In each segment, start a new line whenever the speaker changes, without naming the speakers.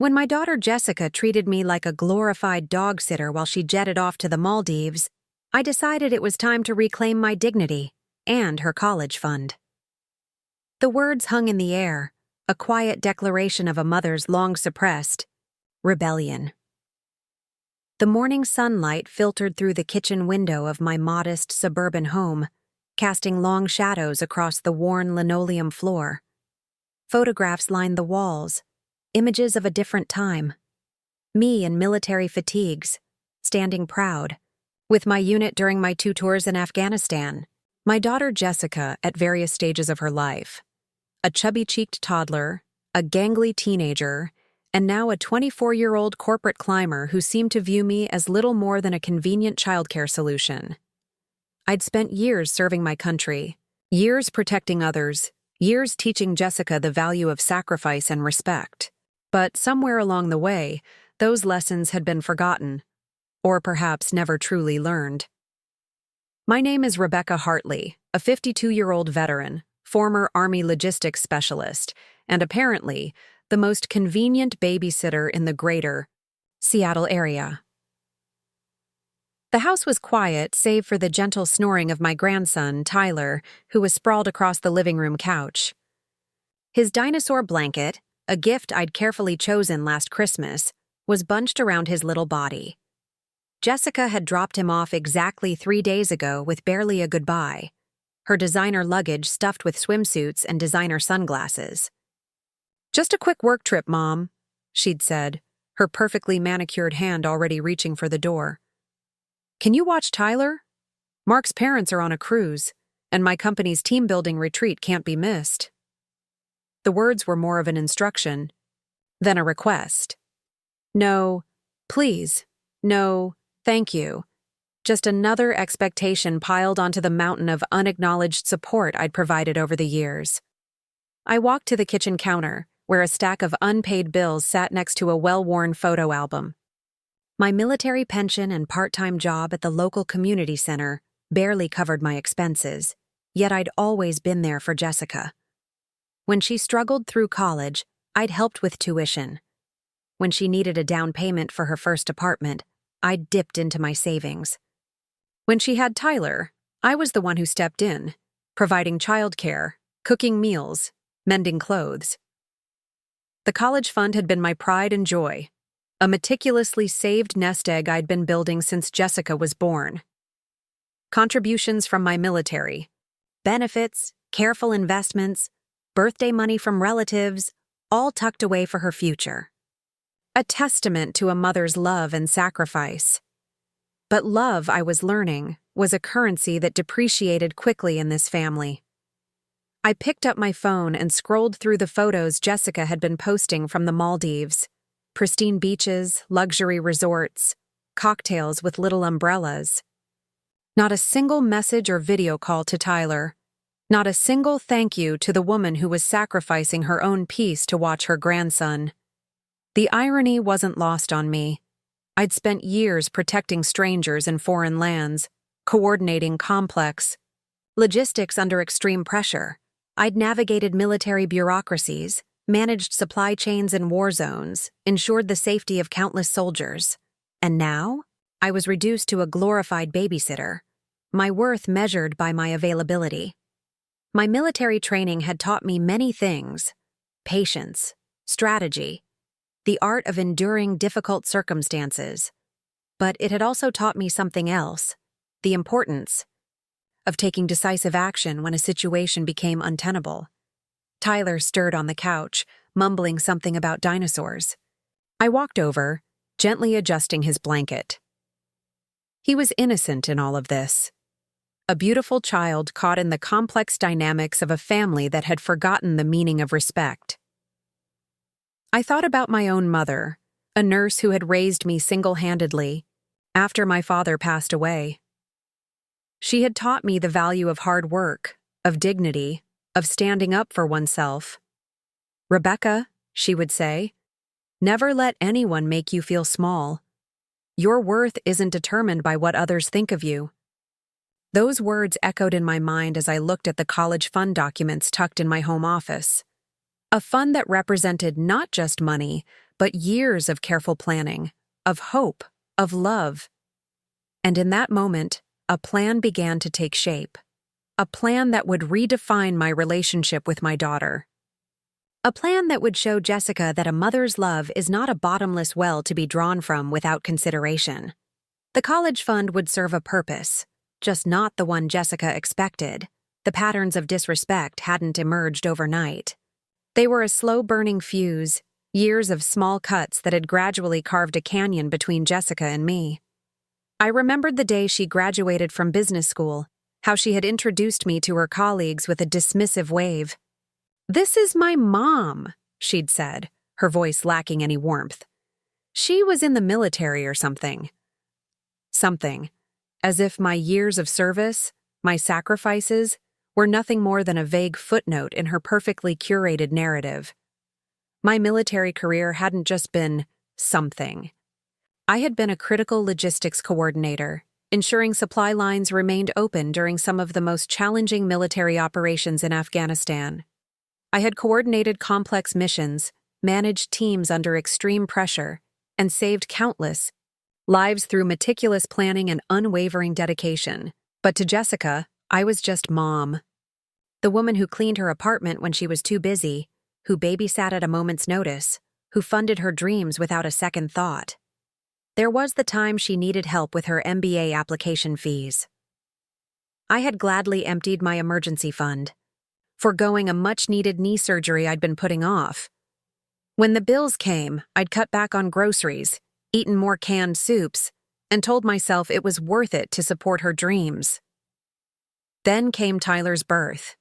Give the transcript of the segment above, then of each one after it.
When my daughter Jessica treated me like a glorified dog sitter while she jetted off to the Maldives, I decided it was time to reclaim my dignity and her college fund. The words hung in the air, a quiet declaration of a mother's long-suppressed rebellion. The morning sunlight filtered through the kitchen window of my modest suburban home, casting long shadows across the worn linoleum floor. Photographs lined the walls, images of a different time. Me in military fatigues, standing proud, with my unit during my 2 tours in Afghanistan. My daughter Jessica at various stages of her life. A chubby-cheeked toddler, a gangly teenager, and now a 24-year-old corporate climber who seemed to view me as little more than a convenient childcare solution. I'd spent years serving my country, years protecting others, years teaching Jessica the value of sacrifice and respect. But somewhere along the way, those lessons had been forgotten, or perhaps never truly learned. My name is Rebecca Hartley, a 52-year-old veteran, former Army logistics specialist, and apparently the most convenient babysitter in the greater Seattle area. The house was quiet, save for the gentle snoring of my grandson, Tyler, who was sprawled across the living room couch. His dinosaur blanket, a gift I'd carefully chosen last Christmas, was bunched around his little body. Jessica had dropped him off exactly 3 days ago with barely a goodbye, her designer luggage stuffed with swimsuits and designer sunglasses. "Just a quick work trip, Mom," she'd said, her perfectly manicured hand already reaching for the door. "Can you watch Tyler? Mark's parents are on a cruise, and my company's team-building retreat can't be missed." The words were more of an instruction than a request. No, please. No, thank you. Just another expectation piled onto the mountain of unacknowledged support I'd provided over the years. I walked to the kitchen counter, where a stack of unpaid bills sat next to a well-worn photo album. My military pension and part-time job at the local community center barely covered my expenses, yet I'd always been there for Jessica. When she struggled through college, I'd helped with tuition. When she needed a down payment for her first apartment, I'd dipped into my savings. When she had Tyler, I was the one who stepped in, providing childcare, cooking meals, mending clothes. The college fund had been my pride and joy, a meticulously saved nest egg I'd been building since Jessica was born. Contributions from my military, benefits, careful investments, birthday money from relatives, all tucked away for her future. A testament to a mother's love and sacrifice. But love, I was learning, was a currency that depreciated quickly in this family. I picked up my phone and scrolled through the photos Jessica had been posting from the Maldives. Pristine beaches, luxury resorts, cocktails with little umbrellas. Not a single message or video call to Tyler. Not a single thank you to the woman who was sacrificing her own peace to watch her grandson. The irony wasn't lost on me. I'd spent years protecting strangers in foreign lands, coordinating complex logistics under extreme pressure. I'd navigated military bureaucracies, managed supply chains in war zones, ensured the safety of countless soldiers. And now, I was reduced to a glorified babysitter, my worth measured by my availability. My military training had taught me many things: patience, strategy, the art of enduring difficult circumstances. But it had also taught me something else: the importance of taking decisive action when a situation became untenable. Tyler stirred on the couch, mumbling something about dinosaurs. I walked over, gently adjusting his blanket. He was innocent in all of this. A beautiful child caught in the complex dynamics of a family that had forgotten the meaning of respect. I thought about my own mother, a nurse who had raised me single-handedly after my father passed away. She had taught me the value of hard work, of dignity, of standing up for oneself. "Rebecca," she would say, "never let anyone make you feel small. Your worth isn't determined by what others think of you." Those words echoed in my mind as I looked at the college fund documents tucked in my home office. A fund that represented not just money, but years of careful planning, of hope, of love. And in that moment, a plan began to take shape. A plan that would redefine my relationship with my daughter. A plan that would show Jessica that a mother's love is not a bottomless well to be drawn from without consideration. The college fund would serve a purpose, just not the one Jessica expected. The patterns of disrespect hadn't emerged overnight. They were a slow-burning fuse, years of small cuts that had gradually carved a canyon between Jessica and me. I remembered the day she graduated from business school, how she had introduced me to her colleagues with a dismissive wave. "This is my mom," she'd said, her voice lacking any warmth. She was in the military or something. Something, as if my years of service, my sacrifices, were nothing more than a vague footnote in her perfectly curated narrative. My military career hadn't just been something. I had been a critical logistics coordinator, ensuring supply lines remained open during some of the most challenging military operations in Afghanistan. I had coordinated complex missions, managed teams under extreme pressure, and saved countless lives through meticulous planning and unwavering dedication. But to Jessica, I was just mom. The woman who cleaned her apartment when she was too busy, who babysat at a moment's notice, who funded her dreams without a second thought. There was the time she needed help with her MBA application fees. I had gladly emptied my emergency fund, foregoing a much-needed knee surgery I'd been putting off. When the bills came, I'd cut back on groceries, eaten more canned soups, and told myself it was worth it to support her dreams. Then came Tyler's birth.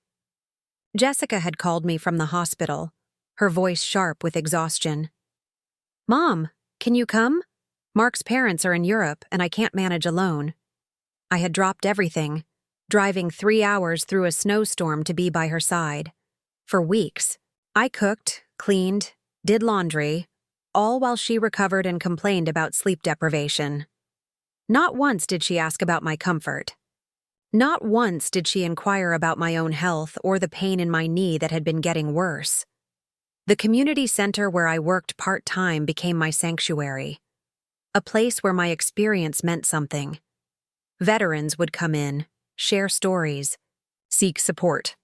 Jessica had called me from the hospital, her voice sharp with exhaustion. "Mom, can you come? Mark's parents are in Europe and I can't manage alone." I had dropped everything, driving 3 hours through a snowstorm to be by her side. For weeks, I cooked, cleaned, did laundry, all while she recovered and complained about sleep deprivation. Not once did she ask about my comfort. Not once did she inquire about my own health or the pain in my knee that had been getting worse. The community center where I worked part-time became my sanctuary, a place where my experience meant something. Veterans would come in, share stories, seek support.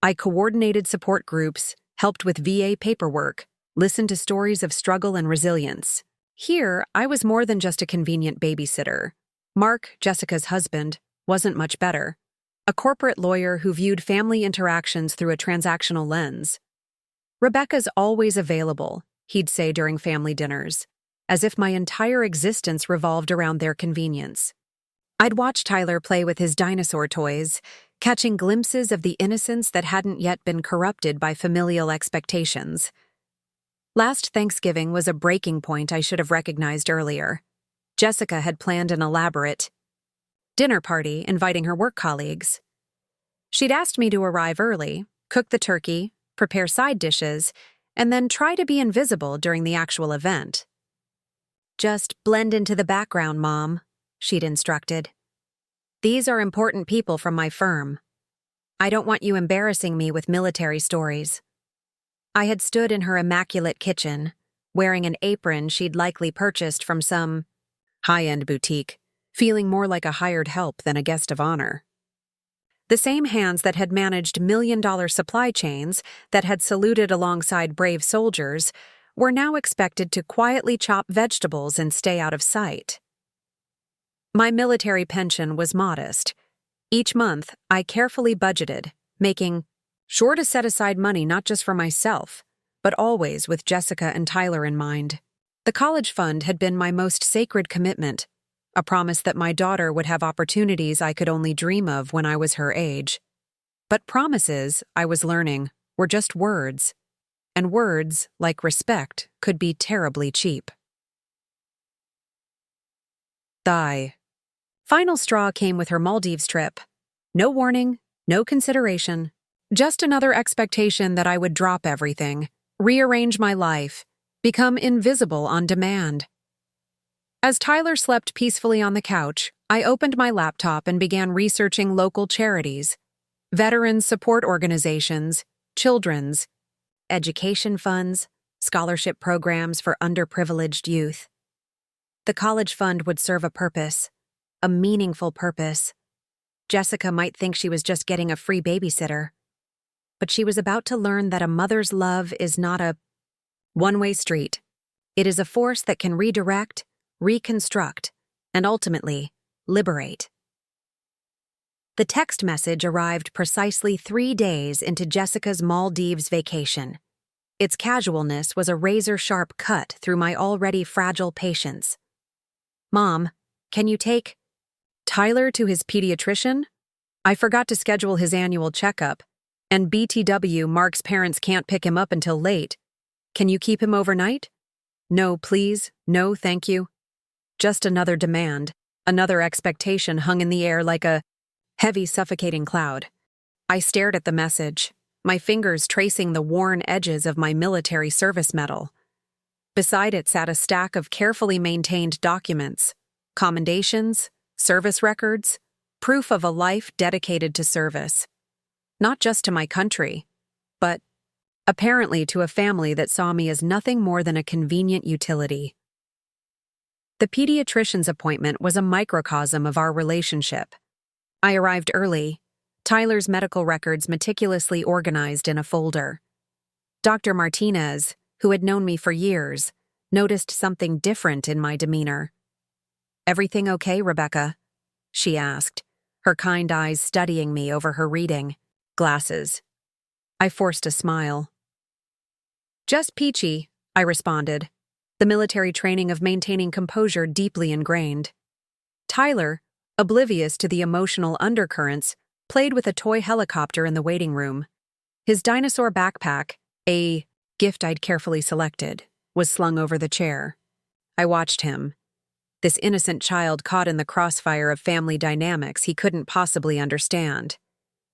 I coordinated support groups, helped with VA paperwork, listened to stories of struggle and resilience. Here, I was more than just a convenient babysitter. Mark, Jessica's husband, wasn't much better. A corporate lawyer who viewed family interactions through a transactional lens. "Rebecca's always available," he'd say during family dinners, as if my entire existence revolved around their convenience. I'd watch Tyler play with his dinosaur toys, catching glimpses of the innocence that hadn't yet been corrupted by familial expectations. Last Thanksgiving was a breaking point I should have recognized earlier. Jessica had planned an elaborate dinner party inviting her work colleagues. She'd asked me to arrive early, cook the turkey, prepare side dishes, and then try to be invisible during the actual event. "Just blend into the background, Mom," she'd instructed. "These are important people from my firm. I don't want you embarrassing me with military stories." I had stood in her immaculate kitchen, wearing an apron she'd likely purchased from some high-end boutique, feeling more like a hired help than a guest of honor. The same hands that had managed million-dollar supply chains, that had saluted alongside brave soldiers, were now expected to quietly chop vegetables and stay out of sight. My military pension was modest. Each month, I carefully budgeted, making sure to set aside money not just for myself, but always with Jessica and Tyler in mind. The college fund had been my most sacred commitment, a promise that my daughter would have opportunities I could only dream of when I was her age. But promises, I was learning, were just words, and words, like respect, could be terribly cheap. The final straw came with her Maldives trip. No warning, no consideration, just another expectation that I would drop everything, rearrange my life, become invisible on demand. As Tyler slept peacefully on the couch, I opened my laptop and began researching local charities, veterans support organizations, children's education funds, scholarship programs for underprivileged youth. The college fund would serve a purpose, a meaningful purpose. Jessica might think she was just getting a free babysitter, but she was about to learn that a mother's love is not a one-way street. It is a force that can redirect, reconstruct, and ultimately liberate. The text message arrived precisely 3 days into Jessica's Maldives vacation. Its casualness was a razor-sharp cut through my already fragile patience. "Mom, can you take Tyler to his pediatrician? I forgot to schedule his annual checkup, and BTW Mark's parents can't pick him up until late. Can you keep him overnight?" "No, please. No, thank you." Just another demand, another expectation hung in the air like a heavy, suffocating cloud. I stared at the message, my fingers tracing the worn edges of my military service medal. Beside it sat a stack of carefully maintained documents, commendations, service records, proof of a life dedicated to service. Not just to my country, but apparently to a family that saw me as nothing more than a convenient utility. The pediatrician's appointment was a microcosm of our relationship. I arrived early, Tyler's medical records meticulously organized in a folder. Dr. Martinez, who had known me for years, noticed something different in my demeanor. "Everything okay, Rebecca?" she asked, her kind eyes studying me over her reading glasses. I forced a smile. "Just peachy," I responded, the military training of maintaining composure deeply ingrained. Tyler, oblivious to the emotional undercurrents, played with a toy helicopter in the waiting room. His dinosaur backpack, a gift I'd carefully selected, was slung over the chair. I watched him. This innocent child caught in the crossfire of family dynamics he couldn't possibly understand.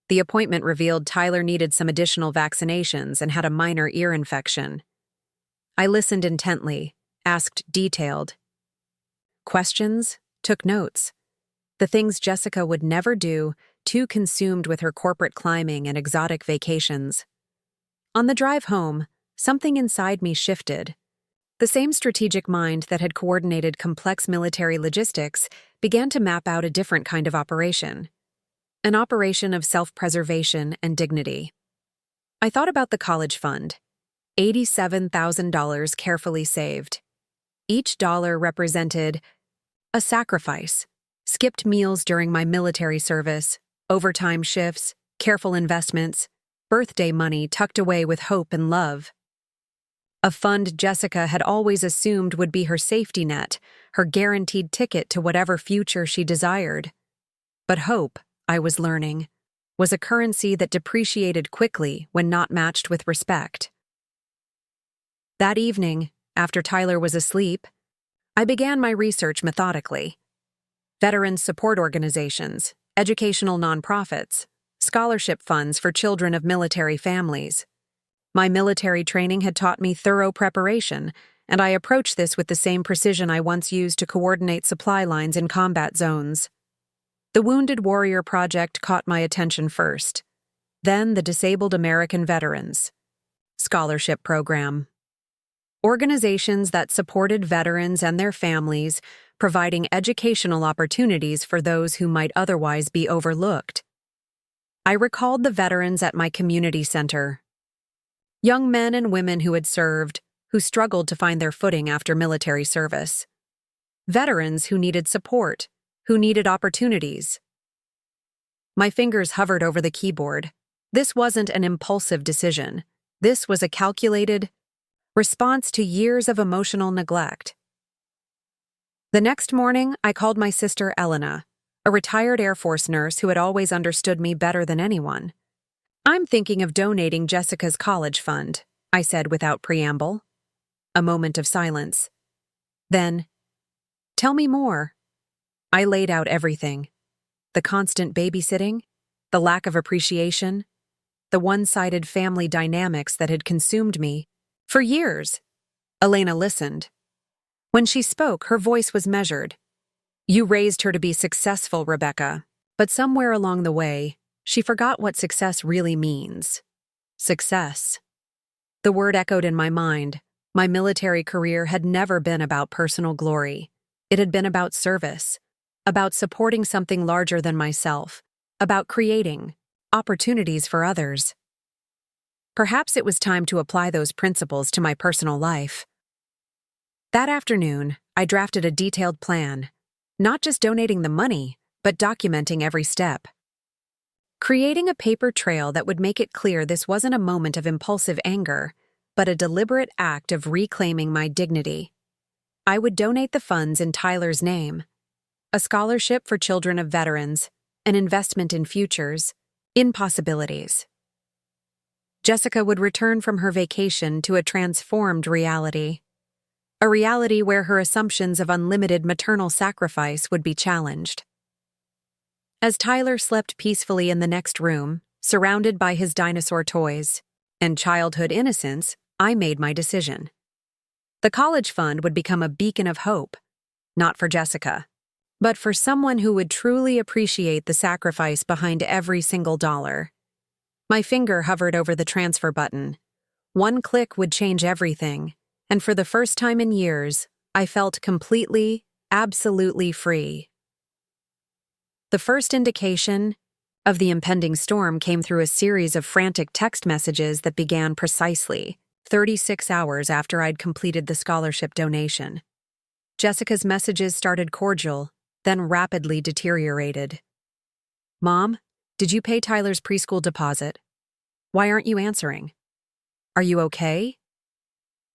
The appointment revealed Tyler needed some additional vaccinations and had a minor ear infection. I listened intently, asked detailed questions, took notes. The things Jessica would never do, too consumed with her corporate climbing and exotic vacations. On the drive home, something inside me shifted. The same strategic mind that had coordinated complex military logistics began to map out a different kind of operation. An operation of self-preservation and dignity. I thought about the college fund. $87,000 carefully saved. Each dollar represented a sacrifice. Skipped meals during my military service, overtime shifts, careful investments, birthday money tucked away with hope and love. A fund Jessica had always assumed would be her safety net, her guaranteed ticket to whatever future she desired. But hope, I was learning, was a currency that depreciated quickly when not matched with respect. That evening, after Tyler was asleep, I began my research methodically. Veteran support organizations, educational nonprofits, scholarship funds for children of military families. My military training had taught me thorough preparation, and I approached this with the same precision I once used to coordinate supply lines in combat zones. The Wounded Warrior Project caught my attention first, then the Disabled American Veterans Scholarship Program. Organizations that supported veterans and their families, providing educational opportunities for those who might otherwise be overlooked. I recalled the veterans at my community center. Young men and women who had served, who struggled to find their footing after military service. Veterans who needed support, who needed opportunities. My fingers hovered over the keyboard. This wasn't an impulsive decision. This was a calculated response to years of emotional neglect. The next morning, I called my sister Elena, a retired Air Force nurse who had always understood me better than anyone. "I'm thinking of donating Jessica's college fund," I said without preamble. A moment of silence. Then, "Tell me more." I laid out everything. The constant babysitting, the lack of appreciation, the one-sided family dynamics that had consumed me for years. Elena listened. When she spoke, her voice was measured. "You raised her to be successful, Rebecca, but somewhere along the way, she forgot what success really means." Success. The word echoed in my mind, My military career had never been about personal glory. It had been about service, about supporting something larger than myself, about creating opportunities for others. Perhaps it was time to apply those principles to my personal life. That afternoon, I drafted a detailed plan, not just donating the money, but documenting every step. Creating a paper trail that would make it clear this wasn't a moment of impulsive anger, but a deliberate act of reclaiming my dignity. I would donate the funds in Tyler's name: a scholarship for children of veterans, an investment in futures, in possibilities. Jessica would return from her vacation to a transformed reality. A reality where her assumptions of unlimited maternal sacrifice would be challenged. As Tyler slept peacefully in the next room, surrounded by his dinosaur toys and childhood innocence, I made my decision. The college fund would become a beacon of hope, not for Jessica, but for someone who would truly appreciate the sacrifice behind every single dollar. My finger hovered over the transfer button. One click would change everything, and for the first time in years, I felt completely, absolutely free. The first indication of the impending storm came through a series of frantic text messages that began precisely 36 hours after I'd completed the scholarship donation. Jessica's messages started cordial, then rapidly deteriorated. "Mom, did you pay Tyler's preschool deposit? Why aren't you answering? Are you okay?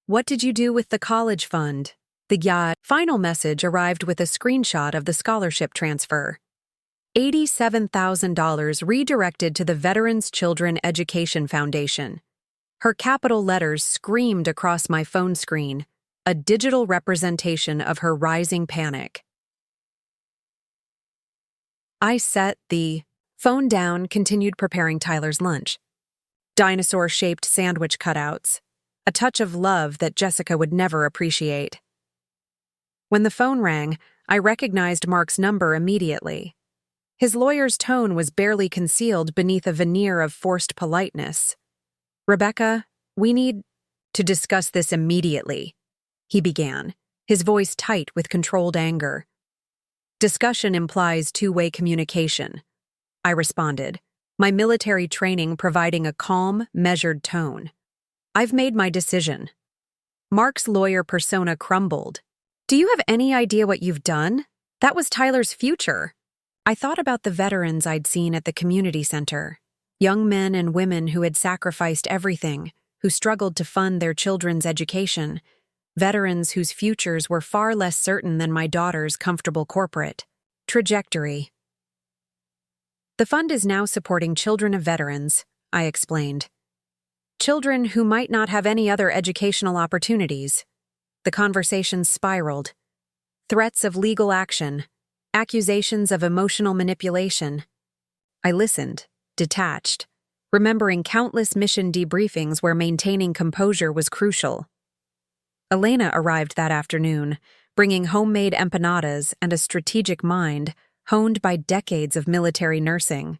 What did you do with the college fund?" The final message arrived with a screenshot of the scholarship transfer. $87,000 redirected to the Veterans Children Education Foundation. Her capital letters screamed across my phone screen, a digital representation of her rising panic. I set the phone down, continued preparing Tyler's lunch. Dinosaur-shaped sandwich cutouts, a touch of love that Jessica would never appreciate. When the phone rang, I recognized Mark's number immediately. His lawyer's tone was barely concealed beneath a veneer of forced politeness. "Rebecca, we need to discuss this immediately," he began, his voice tight with controlled anger. "Discussion implies two-way communication," I responded, my military training providing a calm, measured tone. "I've made my decision." Mark's lawyer persona crumbled. "Do you have any idea what you've done? That was Tyler's future." I thought about the veterans I'd seen at the community center, young men and women who had sacrificed everything, who struggled to fund their children's education, veterans whose futures were far less certain than my daughter's comfortable corporate trajectory. "The fund is now supporting children of veterans," I explained. "Children who might not have any other educational opportunities." The conversation spiraled. Threats of legal action, accusations of emotional manipulation. I listened, detached, remembering countless mission debriefings where maintaining composure was crucial. Elena arrived that afternoon, bringing homemade empanadas and a strategic mind honed by decades of military nursing.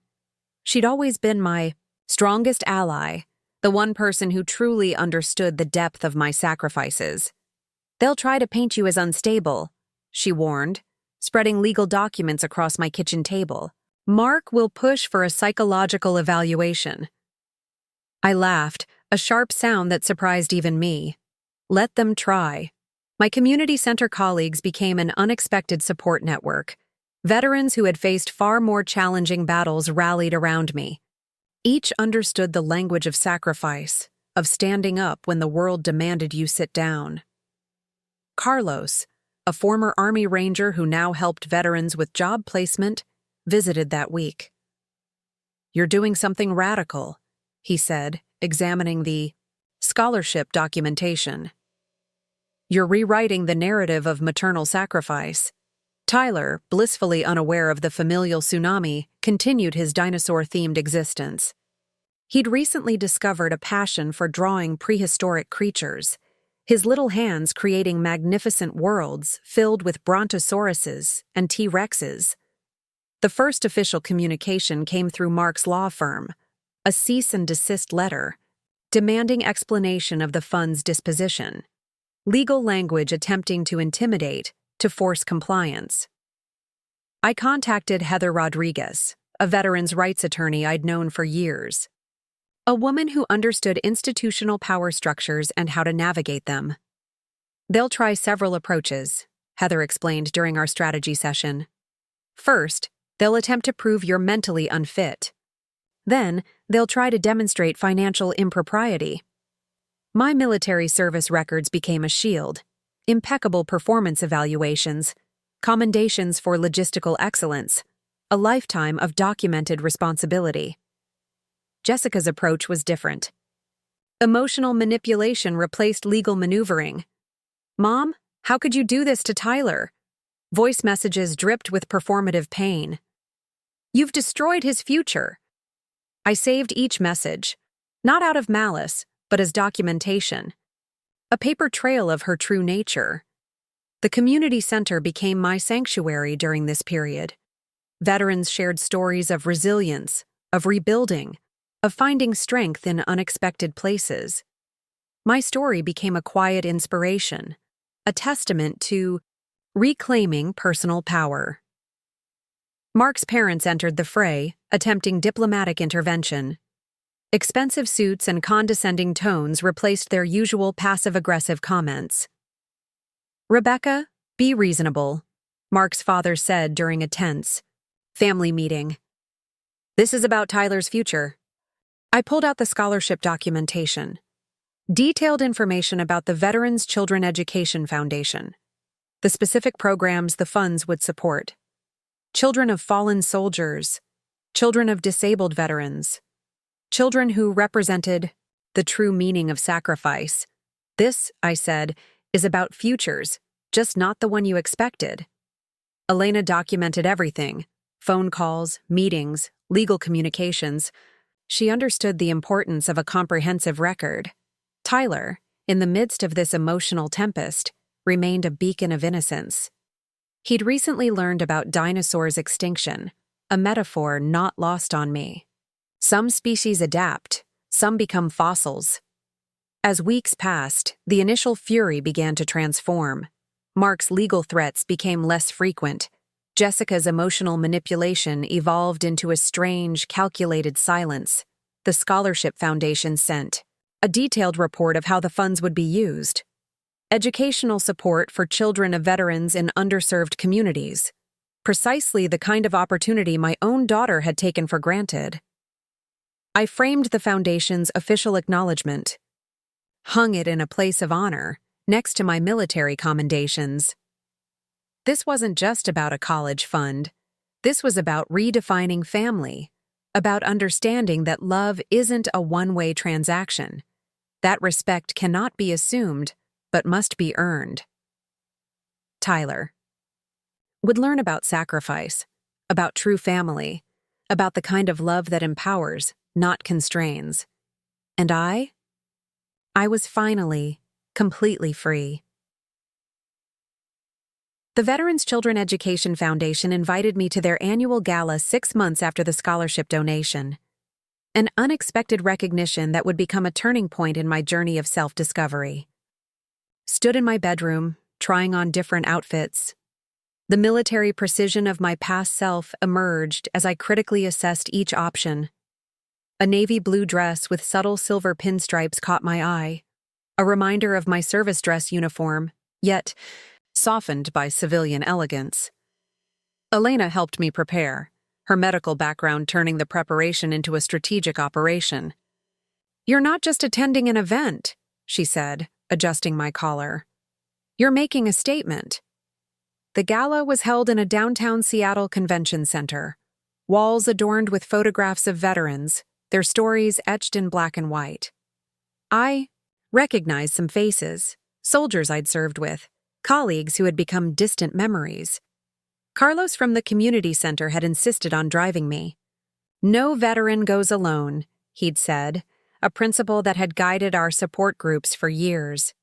She'd always been my strongest ally, the one person who truly understood the depth of my sacrifices. "They'll try to paint you as unstable," she warned, spreading legal documents across my kitchen table. "Mark will push for a psychological evaluation." I laughed, a sharp sound that surprised even me. Let them try. My community center colleagues became an unexpected support network. Veterans who had faced far more challenging battles rallied around me. Each understood the language of sacrifice, of standing up when the world demanded you sit down. Carlos, a former Army Ranger who now helped veterans with job placement, visited that week. "You're doing something radical," he said, examining the scholarship documentation. "You're rewriting the narrative of maternal sacrifice." Tyler, blissfully unaware of the familial tsunami, continued his dinosaur-themed existence. He'd recently discovered a passion for drawing prehistoric creatures, his little hands creating magnificent worlds filled with brontosauruses and T-Rexes. The first official communication came through Mark's law firm, a cease and desist letter, demanding explanation of the fund's disposition. legal language attempting to intimidate, to force compliance. I contacted Heather Rodriguez, a veterans' rights attorney I'd known for years. A woman who understood institutional power structures and how to navigate them. They'll try several approaches, Heather explained during our strategy session. First, they'll attempt to prove you're mentally unfit. Then, they'll try to demonstrate financial impropriety. My military service records became a shield, impeccable performance evaluations, commendations for logistical excellence, a lifetime of documented responsibility. Jessica's approach was different. Emotional manipulation replaced legal maneuvering. "Mom, how could you do this to Tyler?" Voice messages dripped with performative pain. "You've destroyed his future." I saved each message, not out of malice, but as documentation. A paper trail of her true nature. The community center became my sanctuary during this period. Veterans shared stories of resilience, of rebuilding, of finding strength in unexpected places. My story became a quiet inspiration, a testament to reclaiming personal power. Mark's parents entered the fray, attempting diplomatic intervention. Expensive suits and condescending tones replaced their usual passive-aggressive comments. "Rebecca, be reasonable," Mark's father said during a tense family meeting. "This is about Tyler's future." I pulled out the scholarship documentation. Detailed information about the Veterans Children Education Foundation. The specific programs the funds would support. Children of fallen soldiers. Children of disabled veterans. Children who represented the true meaning of sacrifice. "This," I said, "is about futures, just not the one you expected." Elena documented everything. Phone calls, meetings, legal communications. She understood the importance of a comprehensive record. Tyler, in the midst of this emotional tempest, remained a beacon of innocence. He'd recently learned about dinosaurs' extinction, a metaphor not lost on me. Some species adapt, some become fossils. As weeks passed, the initial fury began to transform. Mark's legal threats became less frequent. Jessica's emotional manipulation evolved into a strange, calculated silence. The Scholarship Foundation sent a detailed report of how the funds would be used. Educational support for children of veterans in underserved communities. Precisely the kind of opportunity my own daughter had taken for granted. I framed the foundation's official acknowledgement, hung it in a place of honor, next to my military commendations. This wasn't just about a college fund. This was about redefining family, about understanding that love isn't a one-way transaction, that respect cannot be assumed, but must be earned. Tyler would learn about sacrifice, about true family, about the kind of love that empowers, not constrains. And I was finally, completely free. The Veterans Children Education Foundation invited me to their annual gala 6 months after the scholarship donation. An unexpected recognition that would become a turning point in my journey of self-discovery. Stood in my bedroom, trying on different outfits. The military precision of my past self emerged as I critically assessed each option. A navy blue dress with subtle silver pinstripes caught my eye, a reminder of my service dress uniform, yet softened by civilian elegance. Elena helped me prepare, her medical background turning the preparation into a strategic operation. "You're not just attending an event," she said, adjusting my collar. "You're making a statement." The gala was held in a downtown Seattle convention center, walls adorned with photographs of veterans, their stories etched in black and white. I recognized some faces, soldiers I'd served with, colleagues who had become distant memories. Carlos from the community center had insisted on driving me. "No veteran goes alone," he'd said, a principle that had guided our support groups for years.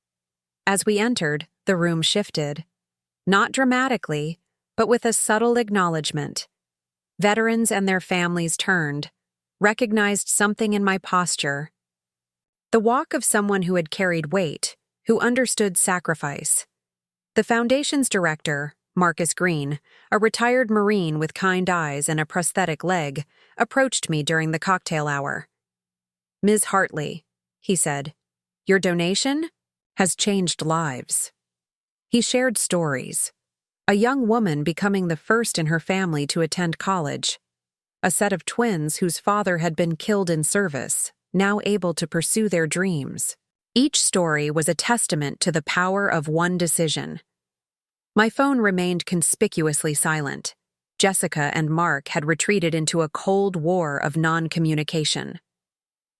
As we entered, the room shifted. Not dramatically, but with a subtle acknowledgement. Veterans and their families turned, recognized something in my posture. The walk of someone who had carried weight, who understood sacrifice. The foundation's director, Marcus Green, a retired Marine with kind eyes and a prosthetic leg, approached me during the cocktail hour. "Ms. Hartley," he said, "your donation has changed lives." He shared stories. A young woman becoming the first in her family to attend college. A set of twins whose father had been killed in service, now able to pursue their dreams. Each story was a testament to the power of one decision. My phone remained conspicuously silent. Jessica and Mark had retreated into a cold war of non-communication.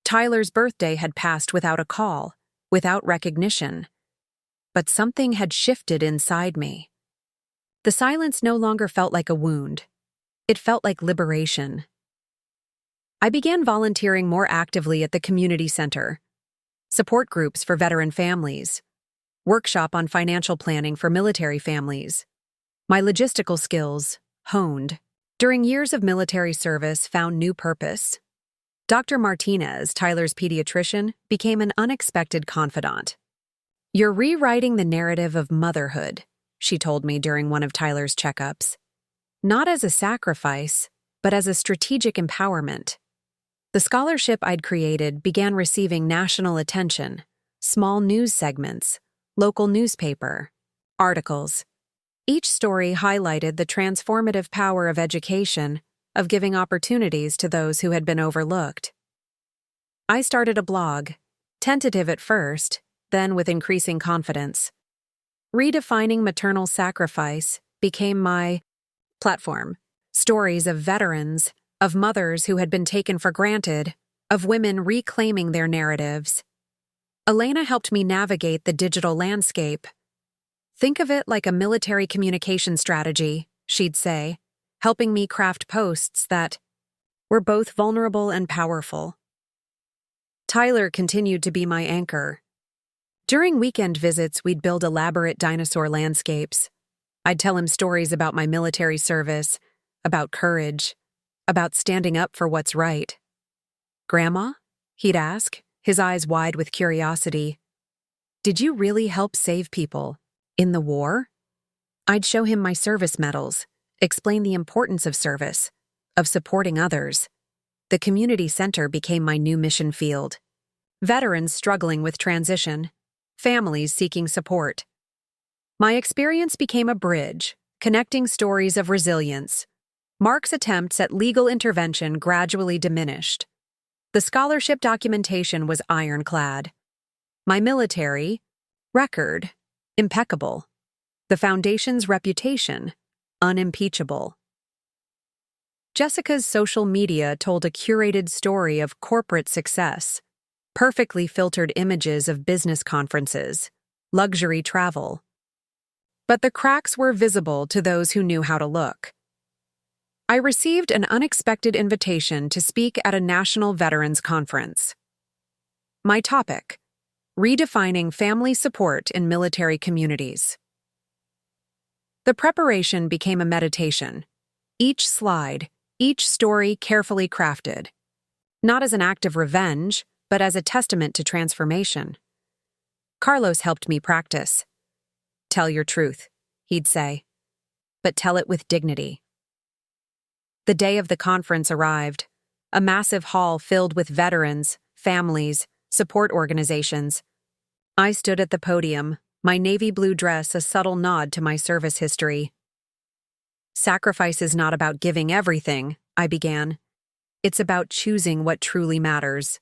Tyler's birthday had passed without a call, without recognition. But something had shifted inside me. The silence no longer felt like a wound. It felt like liberation. I began volunteering more actively at the community center. Support groups for veteran families. Workshop on financial planning for military families. My logistical skills, honed during years of military service, found new purpose. Dr. Martinez, Tyler's pediatrician, became an unexpected confidant. "You're rewriting the narrative of motherhood," she told me during one of Tyler's checkups. "Not as a sacrifice, but as a strategic empowerment." The scholarship I'd created began receiving national attention, small news segments, local newspaper, articles. Each story highlighted the transformative power of education, of giving opportunities to those who had been overlooked. I started a blog, tentative at first, then with increasing confidence. Redefining maternal sacrifice became my platform. Stories of veterans, of mothers who had been taken for granted, of women reclaiming their narratives. Elena helped me navigate the digital landscape. "Think of it like a military communication strategy," she'd say, helping me craft posts that were both vulnerable and powerful. Tyler continued to be my anchor. During weekend visits, we'd build elaborate dinosaur landscapes. I'd tell him stories about my military service, about courage, about standing up for what's right. "Grandma?" he'd ask, his eyes wide with curiosity. "Did you really help save people in the war?" I'd show him my service medals, explain the importance of service, of supporting others. The community center became my new mission field. Veterans struggling with transition, families seeking support. My experience became a bridge, connecting stories of resilience. Mark's attempts at legal intervention gradually diminished. The scholarship documentation was ironclad. My military record, impeccable. The foundation's reputation, unimpeachable. Jessica's social media told a curated story of corporate success, perfectly filtered images of business conferences, luxury travel. But the cracks were visible to those who knew how to look. I received an unexpected invitation to speak at a national veterans conference. My topic: redefining family support in military communities. The preparation became a meditation. Each slide, each story carefully crafted. Not as an act of revenge, but as a testament to transformation. Carlos helped me practice. "Tell your truth," he'd say, "but tell it with dignity." The day of the conference arrived, a massive hall filled with veterans, families, support organizations. I stood at the podium, my navy blue dress a subtle nod to my service history. "Sacrifice is not about giving everything," I began. "It's about choosing what truly matters."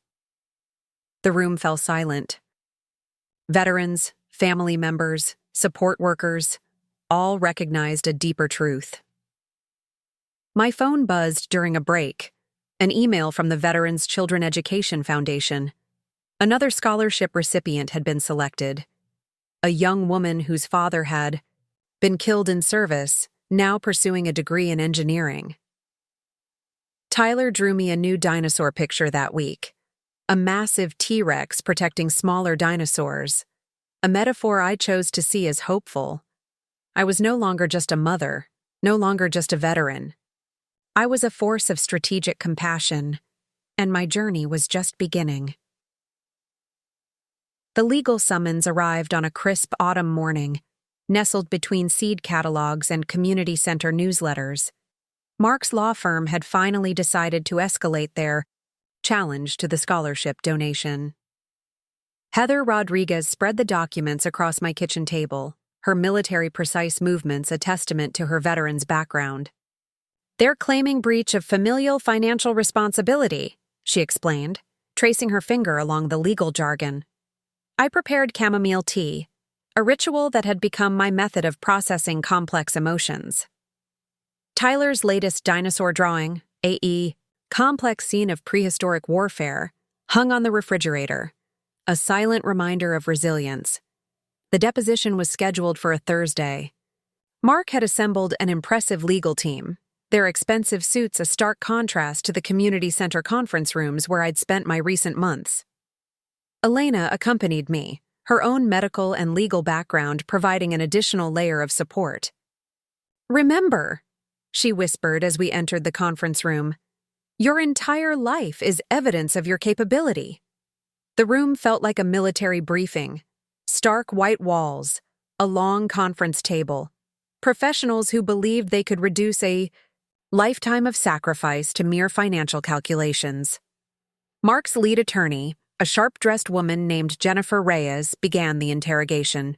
The room fell silent. Veterans, family members, support workers, all recognized a deeper truth. My phone buzzed during a break, an email from the Veterans Children Education Foundation. Another scholarship recipient had been selected. A young woman whose father had been killed in service, now pursuing a degree in engineering. Tyler drew me a new dinosaur picture that week. A massive T-Rex protecting smaller dinosaurs. A metaphor I chose to see as hopeful. I was no longer just a mother, no longer just a veteran. I was a force of strategic compassion, and my journey was just beginning. The legal summons arrived on a crisp autumn morning, nestled between seed catalogs and community center newsletters. Mark's law firm had finally decided to escalate their challenge to the scholarship donation. Heather Rodriguez spread the documents across my kitchen table, her military-precise movements a testament to her veteran's background. "They're claiming breach of familial financial responsibility," she explained, tracing her finger along the legal jargon. I prepared chamomile tea, a ritual that had become my method of processing complex emotions. Tyler's latest dinosaur drawing, a complex scene of prehistoric warfare, hung on the refrigerator, a silent reminder of resilience. The deposition was scheduled for a Thursday. Mark had assembled an impressive legal team, their expensive suits a stark contrast to the community center conference rooms where I'd spent my recent months. Elena accompanied me, her own medical and legal background providing an additional layer of support. "Remember," she whispered as we entered the conference room, "your entire life is evidence of your capability." The room felt like a military briefing. Stark white walls, a long conference table, professionals who believed they could reduce a lifetime of sacrifice to mere financial calculations. Mark's lead attorney, a sharp-dressed woman named Jennifer Reyes, began the interrogation.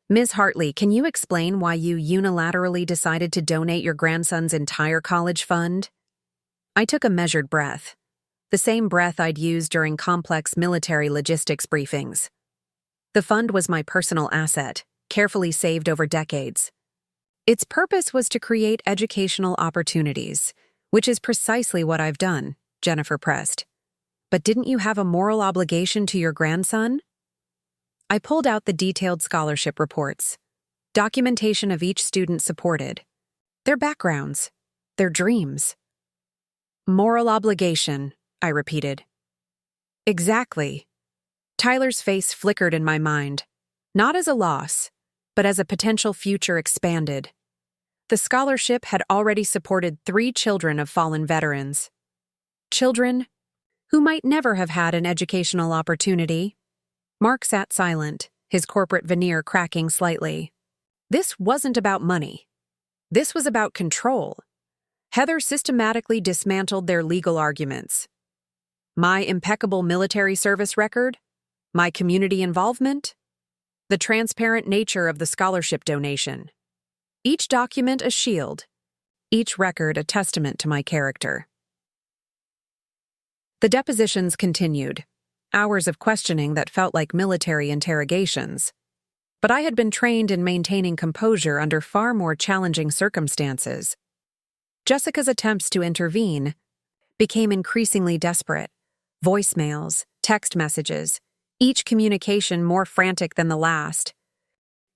"Ms. Hartley, can you explain why you unilaterally decided to donate your grandson's entire college fund?" I took a measured breath, the same breath I'd used during complex military logistics briefings. The fund was my personal asset, carefully saved over decades. Its purpose was to create educational opportunities, which is precisely what I've done, Jennifer pressed. "But didn't you have a moral obligation to your grandson?" I pulled out the detailed scholarship reports, documentation of each student supported, their backgrounds, their dreams. "Moral obligation," I repeated. "Exactly." Tyler's face flickered in my mind, not as a loss, but as a potential future expanded. The scholarship had already supported 3 children of fallen veterans. Children who might never have had an educational opportunity. Mark sat silent, his corporate veneer cracking slightly. This wasn't about money. This was about control. Heather systematically dismantled their legal arguments. My impeccable military service record? My community involvement? The transparent nature of the scholarship donation. Each document a shield, each record a testament to my character. The depositions continued, hours of questioning that felt like military interrogations. But I had been trained in maintaining composure under far more challenging circumstances. Jessica's attempts to intervene became increasingly desperate. Voicemails, text messages, each communication more frantic than the last.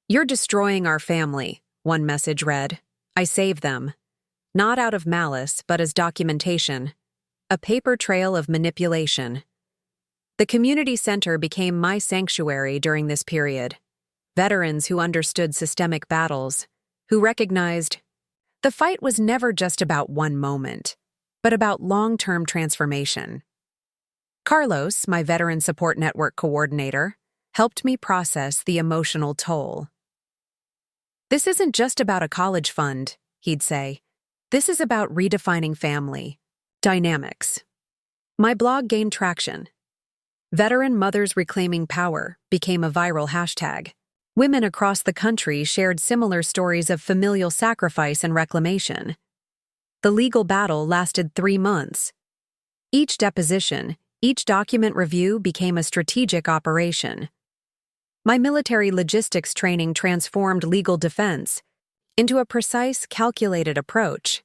"You're destroying our family," one message read. "I saved them. Not out of malice, but as documentation. A paper trail of manipulation." The community center became my sanctuary during this period. Veterans who understood systemic battles, who recognized the fight was never just about one moment, but about long-term transformation. Carlos, my Veteran Support Network coordinator, helped me process the emotional toll. "This isn't just about a college fund," he'd say. "This is about redefining family dynamics." My blog gained traction. "Veteran Mothers Reclaiming Power" became a viral hashtag. Women across the country shared similar stories of familial sacrifice and reclamation. The legal battle lasted 3 months. Each deposition, each document review became a strategic operation. My military logistics training transformed legal defense into a precise, calculated approach.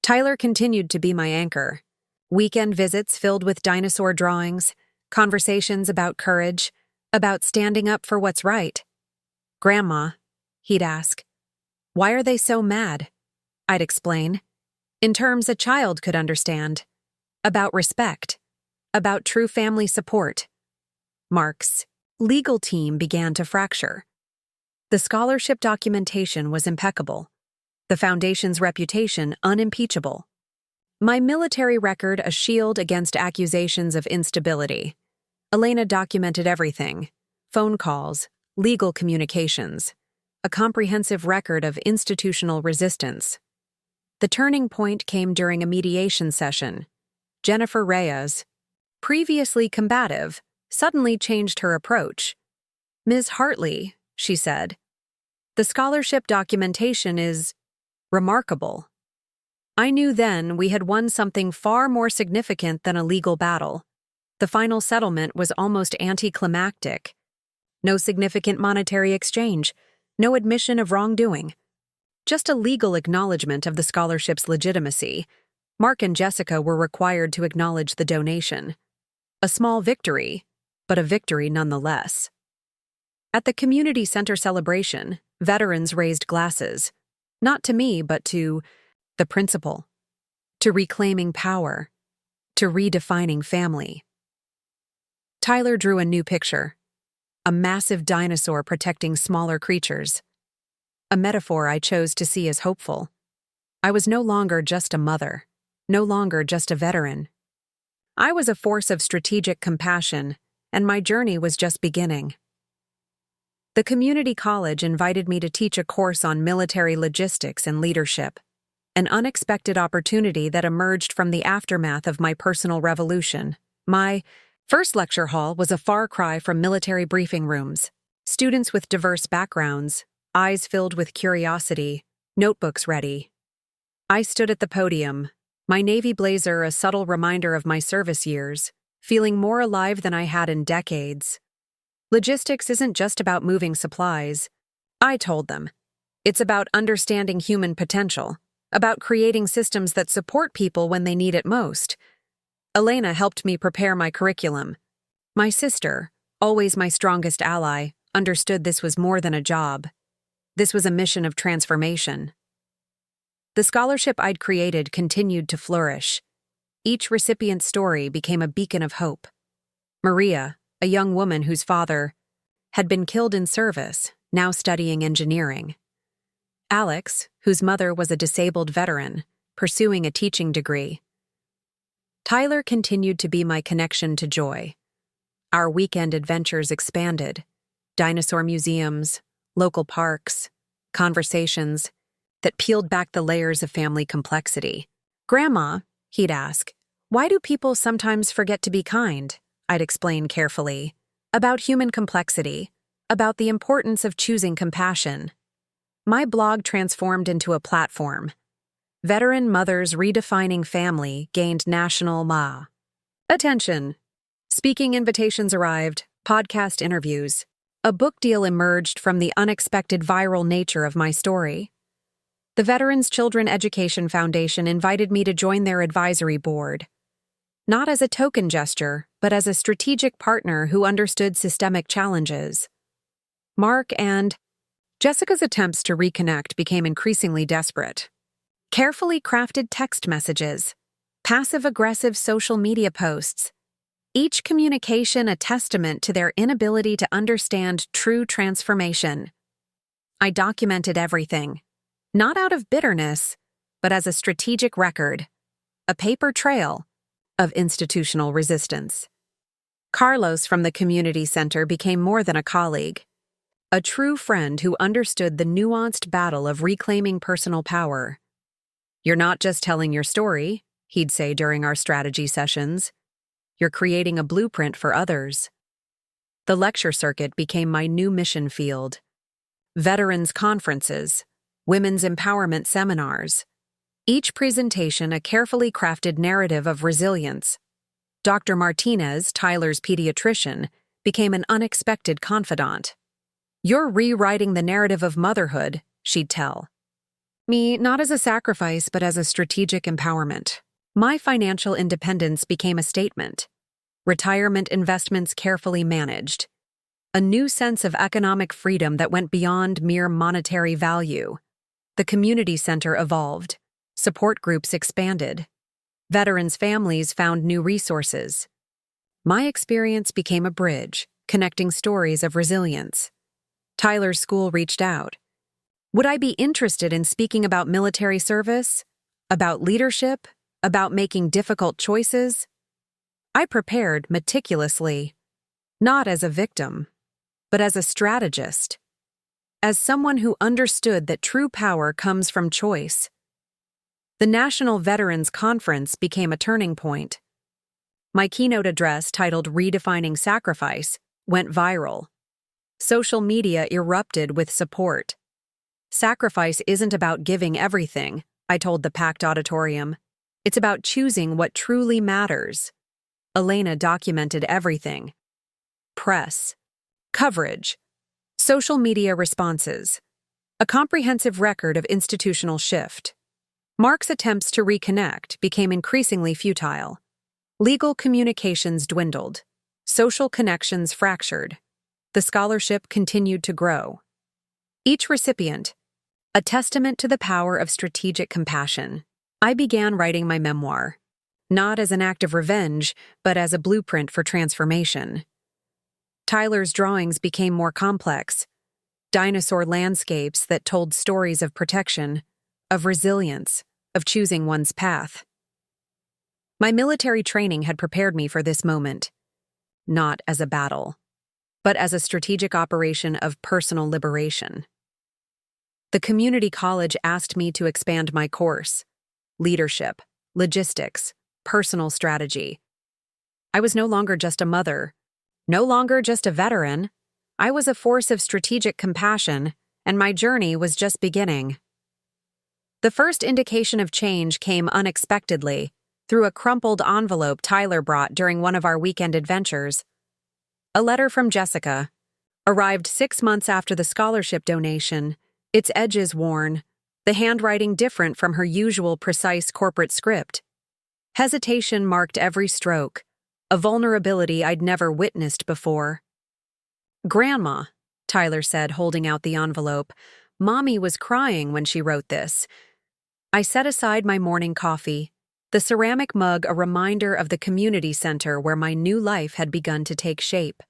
Tyler continued to be my anchor. Weekend visits filled with dinosaur drawings, conversations about courage, about standing up for what's right. "Grandma," he'd ask, "why are they so mad?" I'd explain, in terms a child could understand, about respect, about true family support. Mark's legal team began to fracture. The scholarship documentation was impeccable, the foundation's reputation unimpeachable. My military record a shield against accusations of instability. Elena documented everything, phone calls, legal communications, a comprehensive record of institutional resistance. The turning point came during a mediation session. Jennifer Reyes, previously combative, suddenly changed her approach. "Ms. Hartley," she said, "the scholarship documentation is remarkable." I knew then we had won something far more significant than a legal battle. The final settlement was almost anticlimactic. No significant monetary exchange, no admission of wrongdoing. Just a legal acknowledgement of the scholarship's legitimacy. Mark and Jessica were required to acknowledge the donation. A small victory, but a victory nonetheless. At the community center celebration, veterans raised glasses, not to me, but to the principal, to reclaiming power, to redefining family. Tyler drew a new picture, a massive dinosaur protecting smaller creatures, a metaphor I chose to see as hopeful. I was no longer just a mother, no longer just a veteran. I was a force of strategic compassion, and my journey was just beginning. The community college invited me to teach a course on military logistics and leadership, an unexpected opportunity that emerged from the aftermath of my personal revolution. My first lecture hall was a far cry from military briefing rooms. Students with diverse backgrounds, eyes filled with curiosity, notebooks ready. I stood at the podium, my navy blazer a subtle reminder of my service years, feeling more alive than I had in decades. Logistics isn't just about moving supplies, I told them. It's about understanding human potential, about creating systems that support people when they need it most. Elena helped me prepare my curriculum. My sister, always my strongest ally, understood this was more than a job. This was a mission of transformation. The scholarship I'd created continued to flourish. Each recipient's story became a beacon of hope. Maria, a young woman whose father had been killed in service, now studying engineering. Alex, whose mother was a disabled veteran, pursuing a teaching degree. Tyler continued to be my connection to joy. Our weekend adventures expanded. Dinosaur museums, local parks, conversations that peeled back the layers of family complexity. "Grandma," he'd ask, "why do people sometimes forget to be kind?" I'd explain carefully. About human complexity, about the importance of choosing compassion. My blog transformed into a platform. Veteran Mothers Redefining Family gained national attention. Speaking invitations arrived, podcast interviews. A book deal emerged from the unexpected viral nature of my story. The Veterans Children Education Foundation invited me to join their advisory board. Not as a token gesture, but as a strategic partner who understood systemic challenges. Mark and Jessica's attempts to reconnect became increasingly desperate. Carefully crafted text messages, passive-aggressive social media posts, each communication a testament to their inability to understand true transformation. I documented everything, not out of bitterness, but as a strategic record, a paper trail of institutional resistance. Carlos from the community center became more than a colleague, a true friend who understood the nuanced battle of reclaiming personal power. "You're not just telling your story," he'd say during our strategy sessions. "You're creating a blueprint for others." The lecture circuit became my new mission field. Veterans conferences, women's empowerment seminars, each presentation a carefully crafted narrative of resilience. Dr. Martinez, Tyler's pediatrician, became an unexpected confidant. "You're rewriting the narrative of motherhood," she'd tell me, not as a sacrifice, but as a strategic empowerment. My financial independence became a statement. Retirement investments carefully managed. A new sense of economic freedom that went beyond mere monetary value. The community center evolved. Support groups expanded. Veterans' families found new resources. My experience became a bridge, connecting stories of resilience. Tyler's school reached out. Would I be interested in speaking about military service? About leadership? About making difficult choices? I prepared meticulously, not as a victim, but as a strategist, as someone who understood that true power comes from choice. The National Veterans Conference became a turning point. My keynote address, titled Redefining Sacrifice, went viral. Social media erupted with support. Sacrifice isn't about giving everything, I told the packed auditorium. It's about choosing what truly matters. Elena documented everything. Press, coverage, social media responses, a comprehensive record of institutional shift. Mark's attempts to reconnect became increasingly futile. Legal communications dwindled. Social connections fractured. The scholarship continued to grow. Each recipient, a testament to the power of strategic compassion. I began writing my memoir, not as an act of revenge, but as a blueprint for transformation. Tyler's drawings became more complex, dinosaur landscapes that told stories of protection, of resilience, of choosing one's path. My military training had prepared me for this moment, not as a battle, but as a strategic operation of personal liberation. The community college asked me to expand my course: leadership, logistics, personal strategy. I was no longer just a mother, no longer just a veteran. I was a force of strategic compassion, and my journey was just beginning. The first indication of change came unexpectedly through a crumpled envelope Tyler brought during one of our weekend adventures. A letter from Jessica arrived 6 months after the scholarship donation, its edges worn, the handwriting different from her usual precise corporate script. Hesitation marked every stroke, a vulnerability I'd never witnessed before. "Grandma," Tyler said, holding out the envelope, "Mommy was crying when she wrote this." I set aside my morning coffee, the ceramic mug a reminder of the community center where my new life had begun to take shape.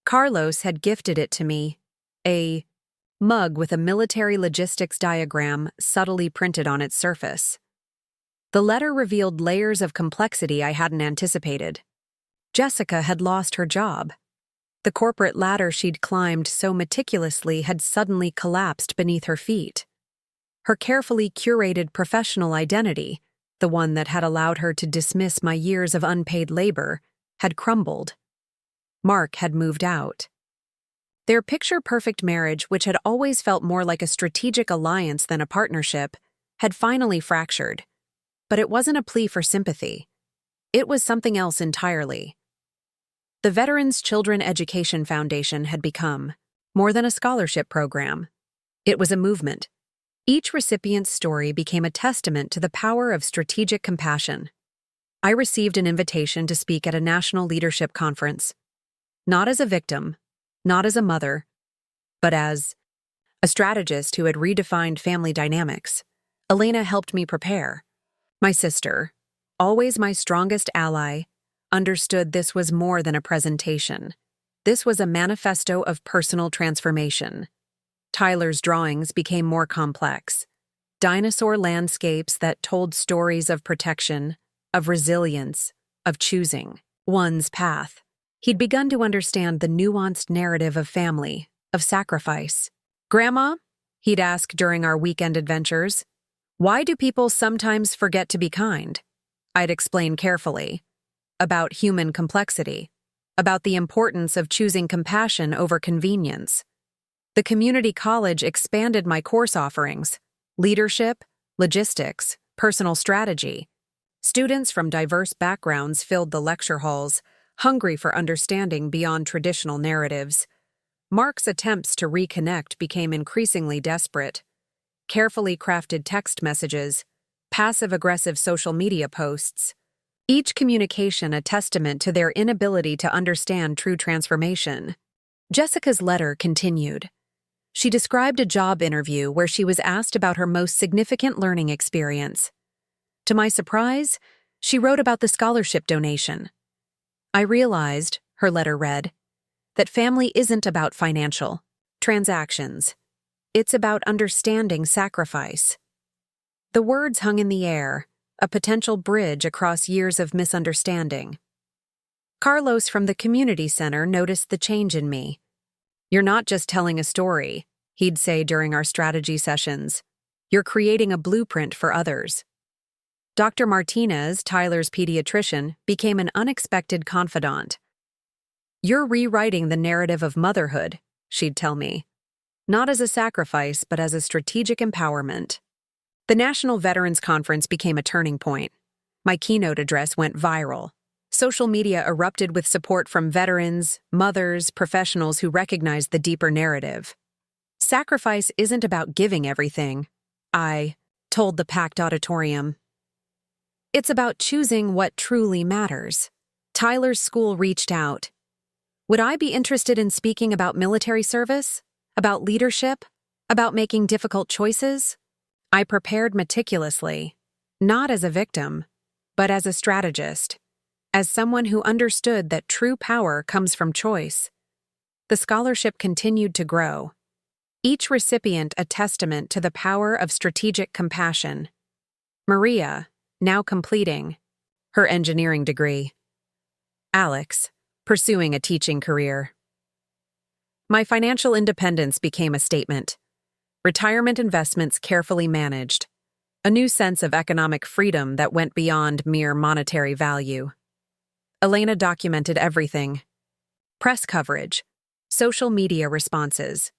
Carlos had gifted it to me, a mug with a military logistics diagram subtly printed on its surface. The letter revealed layers of complexity I hadn't anticipated. Jessica had lost her job. The corporate ladder she'd climbed so meticulously had suddenly collapsed beneath her feet. Her carefully curated professional identity, the one that had allowed her to dismiss my years of unpaid labor, had crumbled. Mark had moved out. Their picture-perfect marriage, which had always felt more like a strategic alliance than a partnership, had finally fractured. But it wasn't a plea for sympathy. It was something else entirely. The Veterans Children Education Foundation had become more than a scholarship program. It was a movement. Each recipient's story became a testament to the power of strategic compassion. I received an invitation to speak at a national leadership conference, not as a victim, not as a mother, but as a strategist who had redefined family dynamics. Elena helped me prepare. My sister, always my strongest ally, understood this was more than a presentation. This was a manifesto of personal transformation. Tyler's drawings became more complex. Dinosaur landscapes that told stories of protection, of resilience, of choosing one's path. He'd begun to understand the nuanced narrative of family, of sacrifice. "Grandma," he'd ask during our weekend adventures, "why do people sometimes forget to be kind?" I'd explain carefully. About human complexity, about the importance of choosing compassion over convenience. The community college expanded my course offerings: leadership, logistics, personal strategy. Students from diverse backgrounds filled the lecture halls, hungry for understanding beyond traditional narratives. Mark's attempts to reconnect became increasingly desperate. Carefully crafted text messages, passive-aggressive social media posts, each communication a testament to their inability to understand true transformation. Jessica's letter continued. She described a job interview where she was asked about her most significant learning experience. To my surprise, she wrote about the scholarship donation. "I realized," her letter read, "that family isn't about financial transactions. It's about understanding sacrifice." The words hung in the air, a potential bridge across years of misunderstanding. Carlos from the community center noticed the change in me. "You're not just telling a story," he'd say during our strategy sessions. "You're creating a blueprint for others." Dr. Martinez, Tyler's pediatrician, became an unexpected confidant. "You're rewriting the narrative of motherhood," she'd tell me. "Not as a sacrifice, but as a strategic empowerment." The National Veterans Conference became a turning point. My keynote address went viral. Social media erupted with support from veterans, mothers, professionals who recognized the deeper narrative. "Sacrifice isn't about giving everything," I told the packed auditorium. "It's about choosing what truly matters." Tyler's school reached out. Would I be interested in speaking about military service? About leadership? About making difficult choices? I prepared meticulously, not as a victim, but as a strategist, as someone who understood that true power comes from choice. The scholarship continued to grow, each recipient a testament to the power of strategic compassion. Maria, now completing her engineering degree. Alex, pursuing a teaching career. My financial independence became a statement. Retirement investments carefully managed. A new sense of economic freedom that went beyond mere monetary value. Elena documented everything. Press coverage, social media responses,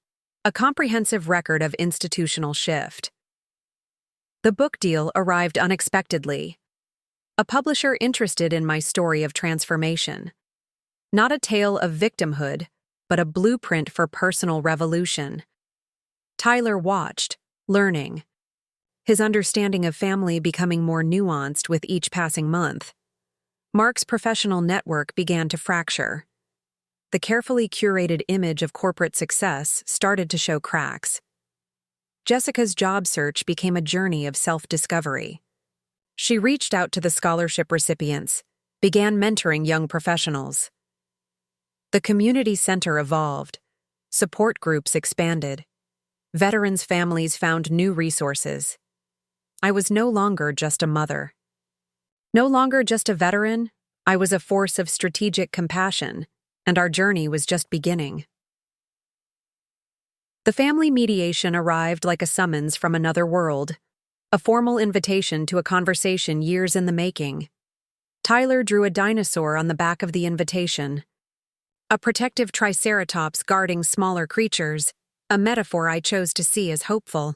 a comprehensive record of institutional shift. The book deal arrived unexpectedly. A publisher interested in my story of transformation. Not a tale of victimhood, but a blueprint for personal revolution. Tyler watched, learning, his understanding of family becoming more nuanced with each passing month. Mark's professional network began to fracture. The carefully curated image of corporate success started to show cracks. Jessica's job search became a journey of self-discovery. She reached out to the scholarship recipients, began mentoring young professionals. The community center evolved. Support groups expanded. Veterans' families found new resources. I was no longer just a mother. No longer just a veteran, I was a force of strategic compassion, and our journey was just beginning. The family mediation arrived like a summons from another world, a formal invitation to a conversation years in the making. Tyler drew a dinosaur on the back of the invitation, a protective triceratops guarding smaller creatures, a metaphor I chose to see as hopeful.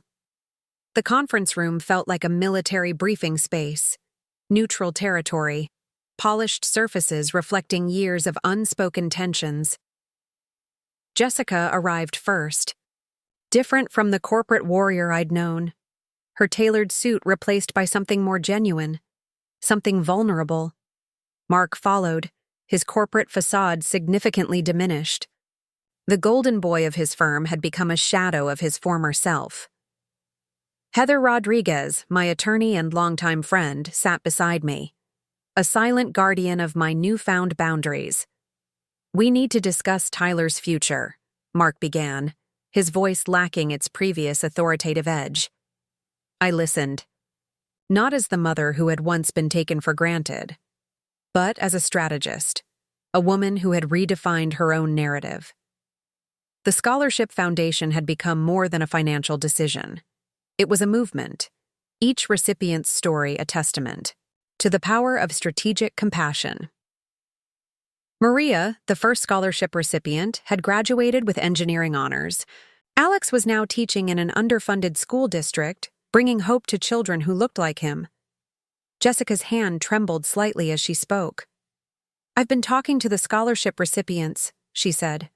The conference room felt like a military briefing space, neutral territory, polished surfaces reflecting years of unspoken tensions. Jessica arrived first, different from the corporate warrior I'd known, her tailored suit replaced by something more genuine, something vulnerable. Mark followed, his corporate facade significantly diminished. The golden boy of his firm had become a shadow of his former self. Heather Rodriguez, my attorney and longtime friend, sat beside me, a silent guardian of my newfound boundaries. "We need to discuss Tyler's future," Mark began, his voice lacking its previous authoritative edge. I listened, not as the mother who had once been taken for granted, but as a strategist, a woman who had redefined her own narrative. The scholarship foundation had become more than a financial decision. It was a movement, each recipient's story a testament to the power of strategic compassion. Maria, the first scholarship recipient, had graduated with engineering honors. Alex was now teaching in an underfunded school district, bringing hope to children who looked like him. Jessica's hand trembled slightly as she spoke. "I've been talking to the scholarship recipients," she said.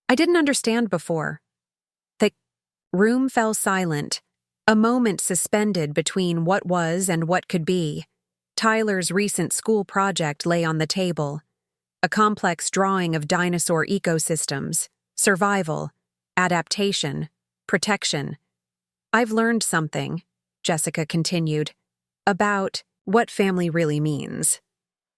"I didn't understand before." The room fell silent, a moment suspended between what was and what could be. Tyler's recent school project lay on the table, a complex drawing of dinosaur ecosystems, survival, adaptation, protection. "I've learned something," Jessica continued, "about what family really means."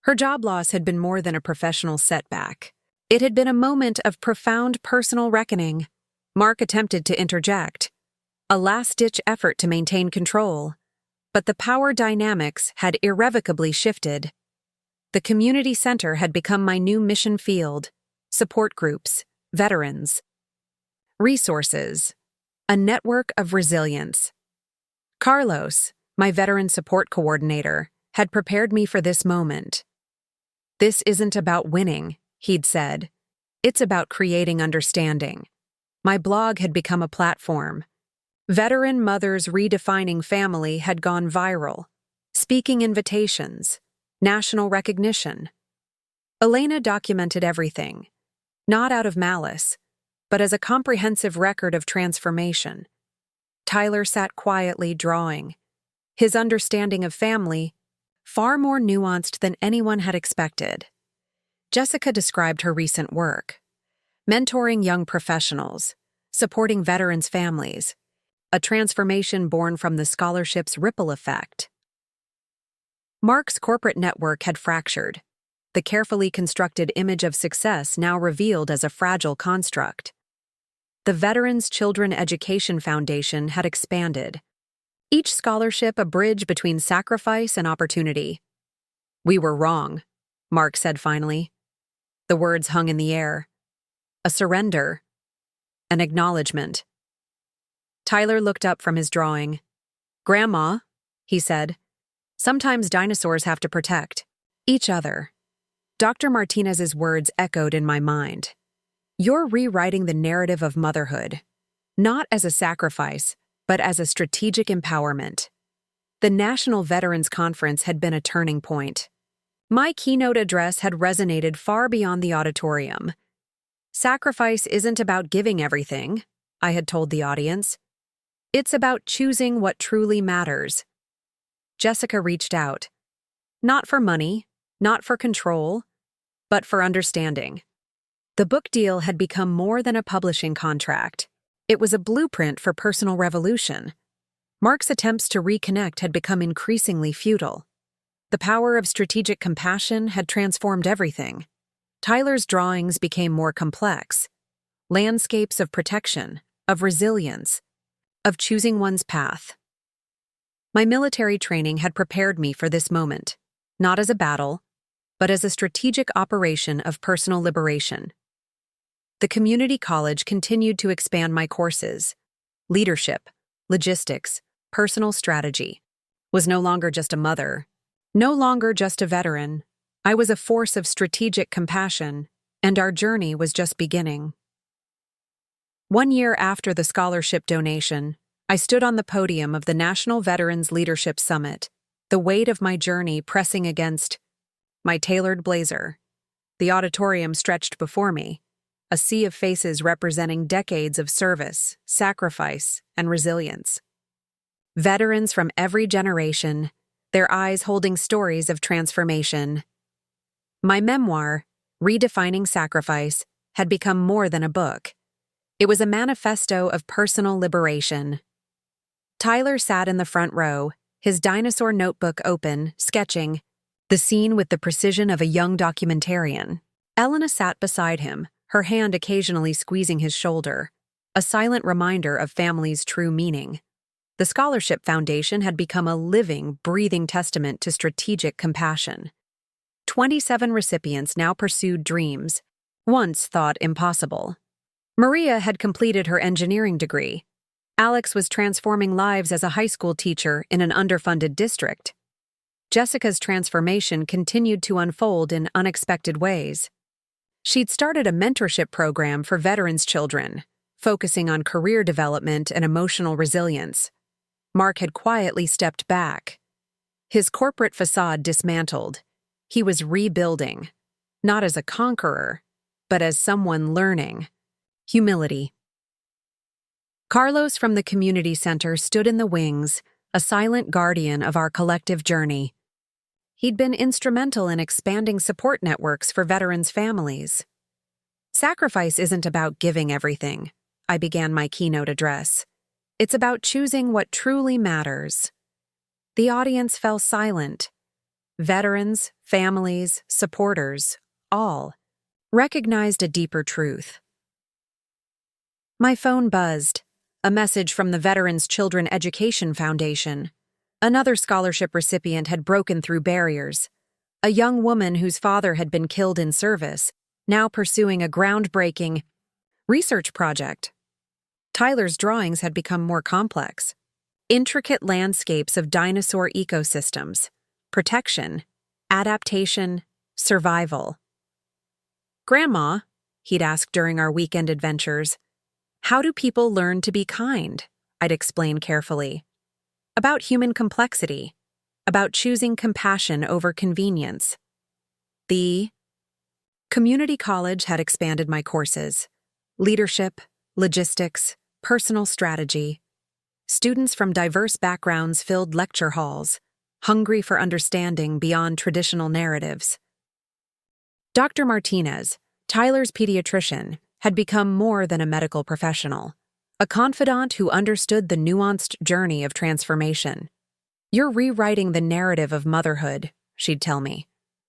Her job loss had been more than a professional setback. It had been a moment of profound personal reckoning. Mark attempted to interject, a last-ditch effort to maintain control, but the power dynamics had irrevocably shifted. The community center had become my new mission field, support groups, veterans. Resources: a network of resilience. Carlos, my veteran support coordinator, had prepared me for this moment. "This isn't about winning," he'd said. "It's about creating understanding." My blog had become a platform. Veteran Mothers Redefining Family had gone viral. Speaking invitations, national recognition. Elena documented everything, not out of malice, but as a comprehensive record of transformation. Tyler sat quietly drawing, his understanding of family far more nuanced than anyone had expected. Jessica described her recent work: mentoring young professionals, supporting veterans' families, a transformation born from the scholarship's ripple effect. Mark's corporate network had fractured, the carefully constructed image of success now revealed as a fragile construct. The Veterans Children Education Foundation had expanded, each scholarship a bridge between sacrifice and opportunity. "We were wrong," Mark said finally. The words hung in the air. A surrender. An acknowledgement. Tyler looked up from his drawing. "Grandma," he said, "sometimes dinosaurs have to protect each other." Dr. Martinez's words echoed in my mind. "You're rewriting the narrative of motherhood, not as a sacrifice, but as a strategic empowerment." The National Veterans Conference had been a turning point. My keynote address had resonated far beyond the auditorium. "Sacrifice isn't about giving everything," I had told the audience. "It's about choosing what truly matters." Jessica reached out. Not for money, not for control, but for understanding. The book deal had become more than a publishing contract. It was a blueprint for personal revolution. Mark's attempts to reconnect had become increasingly futile. The power of strategic compassion had transformed everything. Tyler's drawings became more complex. Landscapes of protection, of resilience, of choosing one's path. My military training had prepared me for this moment, not as a battle, but as a strategic operation of personal liberation. The community college continued to expand my courses. Leadership, logistics, personal strategy. Was no longer just a mother, no longer just a veteran. I was a force of strategic compassion, and our journey was just beginning. 1 year after the scholarship donation, I stood on the podium of the National Veterans Leadership Summit, the weight of my journey pressing against my tailored blazer. The auditorium stretched before me, a sea of faces representing decades of service, sacrifice, and resilience. Veterans from every generation, their eyes holding stories of transformation. My memoir, Redefining Sacrifice, had become more than a book. It was a manifesto of personal liberation. Tyler sat in the front row, his dinosaur notebook open, sketching, the scene with the precision of a young documentarian. Elena sat beside him, her hand occasionally squeezing his shoulder, a silent reminder of family's true meaning. The Scholarship Foundation had become a living, breathing testament to strategic compassion. 27 recipients now pursued dreams, once thought impossible. Maria had completed her engineering degree. Alex was transforming lives as a high school teacher in an underfunded district. Jessica's transformation continued to unfold in unexpected ways. She'd started a mentorship program for veterans' children, focusing on career development and emotional resilience. Mark had quietly stepped back. His corporate facade dismantled. He was rebuilding, not as a conqueror, but as someone learning. Humility. Carlos from the community center stood in the wings, a silent guardian of our collective journey. He'd been instrumental in expanding support networks for veterans' families. Sacrifice isn't about giving everything, I began my keynote address. It's about choosing what truly matters. The audience fell silent. Veterans, families, supporters, all recognized a deeper truth. My phone buzzed, a message from the Veterans Children Education Foundation. Another scholarship recipient had broken through barriers. A young woman whose father had been killed in service, now pursuing a groundbreaking research project. Tyler's drawings had become more complex. Intricate landscapes of dinosaur ecosystems, protection, adaptation, survival. "Grandma," he'd ask during our weekend adventures, "how do people learn to be kind?" I'd explain carefully. About human complexity, about choosing compassion over convenience. The community college had expanded my courses: leadership, logistics, personal strategy. Students from diverse backgrounds filled lecture halls, hungry for understanding beyond traditional narratives. Dr. Martinez, Tyler's pediatrician, had become more than a medical professional, a confidant who understood the nuanced journey of transformation. "You're rewriting the narrative of motherhood," she'd tell me,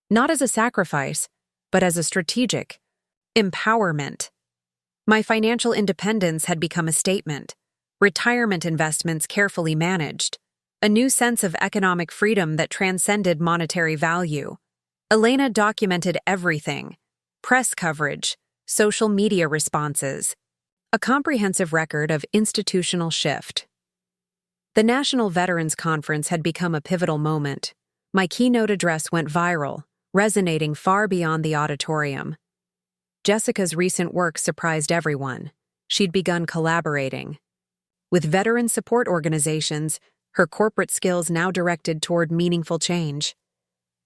"not as a sacrifice, but as a strategic empowerment." My financial independence had become a statement, retirement investments carefully managed, a new sense of economic freedom that transcended monetary value. Elena documented everything: press coverage, social media responses, a comprehensive record of institutional shift. The National Veterans Conference had become a pivotal moment. My keynote address went viral, resonating far beyond the auditorium. Jessica's recent work surprised everyone. She'd begun collaborating with veteran support organizations, her corporate skills now directed toward meaningful change.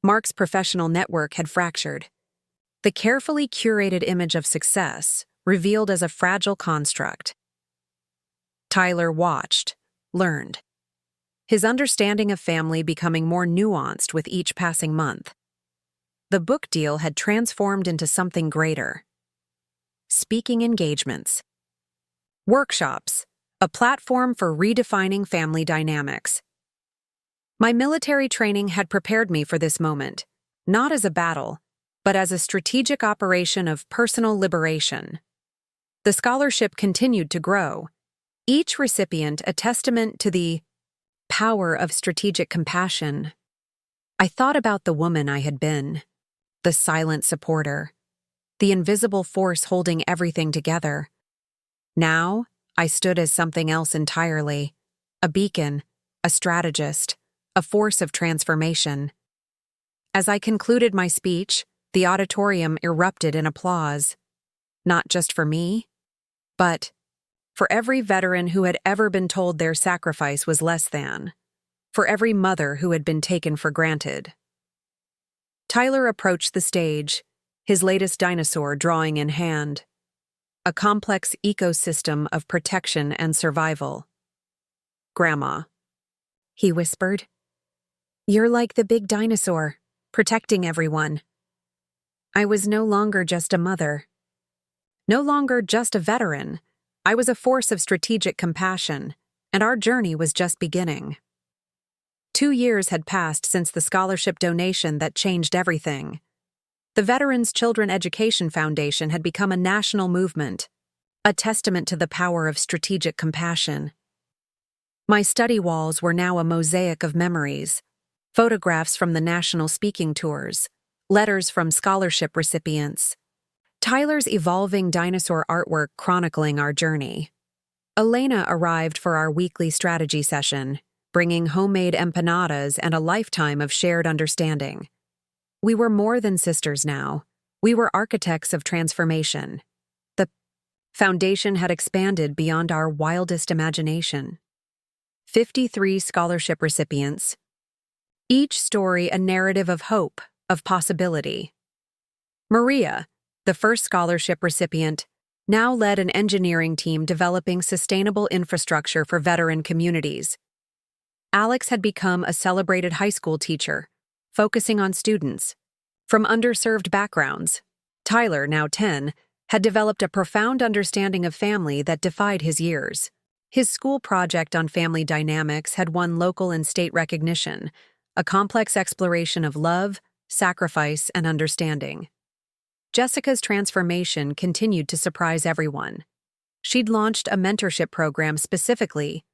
Mark's professional network had fractured. The carefully curated image of success revealed as a fragile construct. Tyler watched, learned. His understanding of family becoming more nuanced with each passing month. The book deal had transformed into something greater. Speaking engagements. Workshops, a platform for redefining family dynamics. My military training had prepared me for this moment, not as a battle, but as a strategic operation of personal liberation. The scholarship continued to grow, each recipient a testament to the power of strategic compassion. I thought about the woman I had been, the silent supporter, the invisible force holding everything together. Now, I stood as something else entirely, a beacon, a strategist, a force of transformation. As I concluded my speech, the auditorium erupted in applause, not just for me, but for every veteran who had ever been told their sacrifice was less than, for every mother who had been taken for granted. Tyler approached the stage, his latest dinosaur drawing in hand, a complex ecosystem of protection and survival. "Grandma," he whispered, "you're like the big dinosaur, protecting everyone." I was no longer just a mother, no longer just a veteran. I was a force of strategic compassion, and our journey was just beginning. 2 years had passed since the scholarship donation that changed everything. The Veterans Children Education Foundation had become a national movement, a testament to the power of strategic compassion. My study walls were now a mosaic of memories, photographs from the national speaking tours, letters from scholarship recipients, Tyler's evolving dinosaur artwork chronicling our journey. Elena arrived for our weekly strategy session, bringing homemade empanadas and a lifetime of shared understanding. We were more than sisters now. We were architects of transformation. The foundation had expanded beyond our wildest imagination. 53 scholarship recipients, each story a narrative of hope, of possibility. Maria, the first scholarship recipient, now led an engineering team developing sustainable infrastructure for veteran communities. Alex had become a celebrated high school teacher, focusing on students from underserved backgrounds. Tyler, now 10, had developed a profound understanding of family that defied his years. His school project on family dynamics had won local and state recognition, a complex exploration of love, sacrifice, and understanding. Jessica's transformation continued to surprise everyone. She'd launched a mentorship program specifically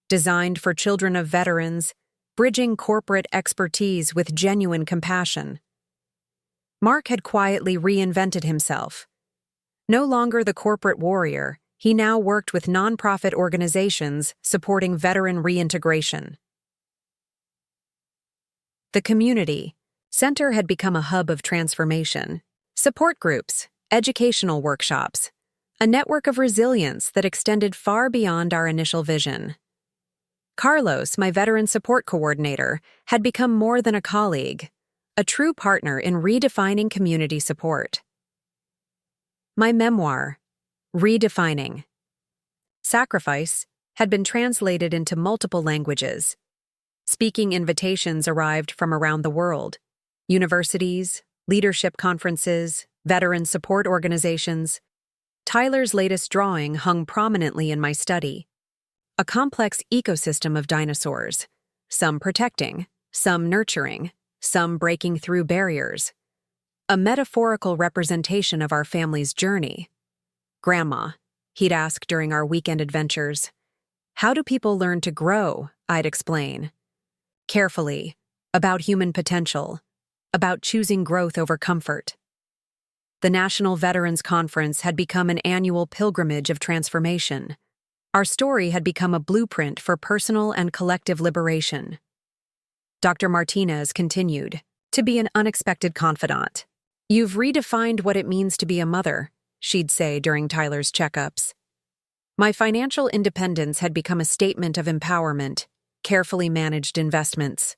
designed for children of veterans, bridging corporate expertise with genuine compassion. Mark had quietly reinvented himself. No longer the corporate warrior, He now worked with nonprofit organizations supporting veteran reintegration. The community center had become a hub of transformation. Support groups, educational workshops, a network of resilience that extended far beyond our initial vision. Carlos, my veteran support coordinator, had become more than a colleague, a true partner in redefining community support. My memoir, Redefining Sacrifice, had been translated into multiple languages. Speaking invitations arrived from around the world: universities, leadership conferences, veteran support organizations. Tyler's latest drawing hung prominently in my study. A complex ecosystem of dinosaurs, some protecting, some nurturing, some breaking through barriers. A metaphorical representation of our family's journey. "Grandma," he'd ask during our weekend adventures, "how do people learn to grow?" I'd explain. Carefully, about human potential, about choosing growth over comfort. The National Veterans Conference had become an annual pilgrimage of transformation. Our story had become a blueprint for personal and collective liberation. Dr. Martinez continued to be an unexpected confidant. "You've redefined what it means to be a mother," she'd say during Tyler's checkups. My financial independence had become a statement of empowerment, carefully managed investments,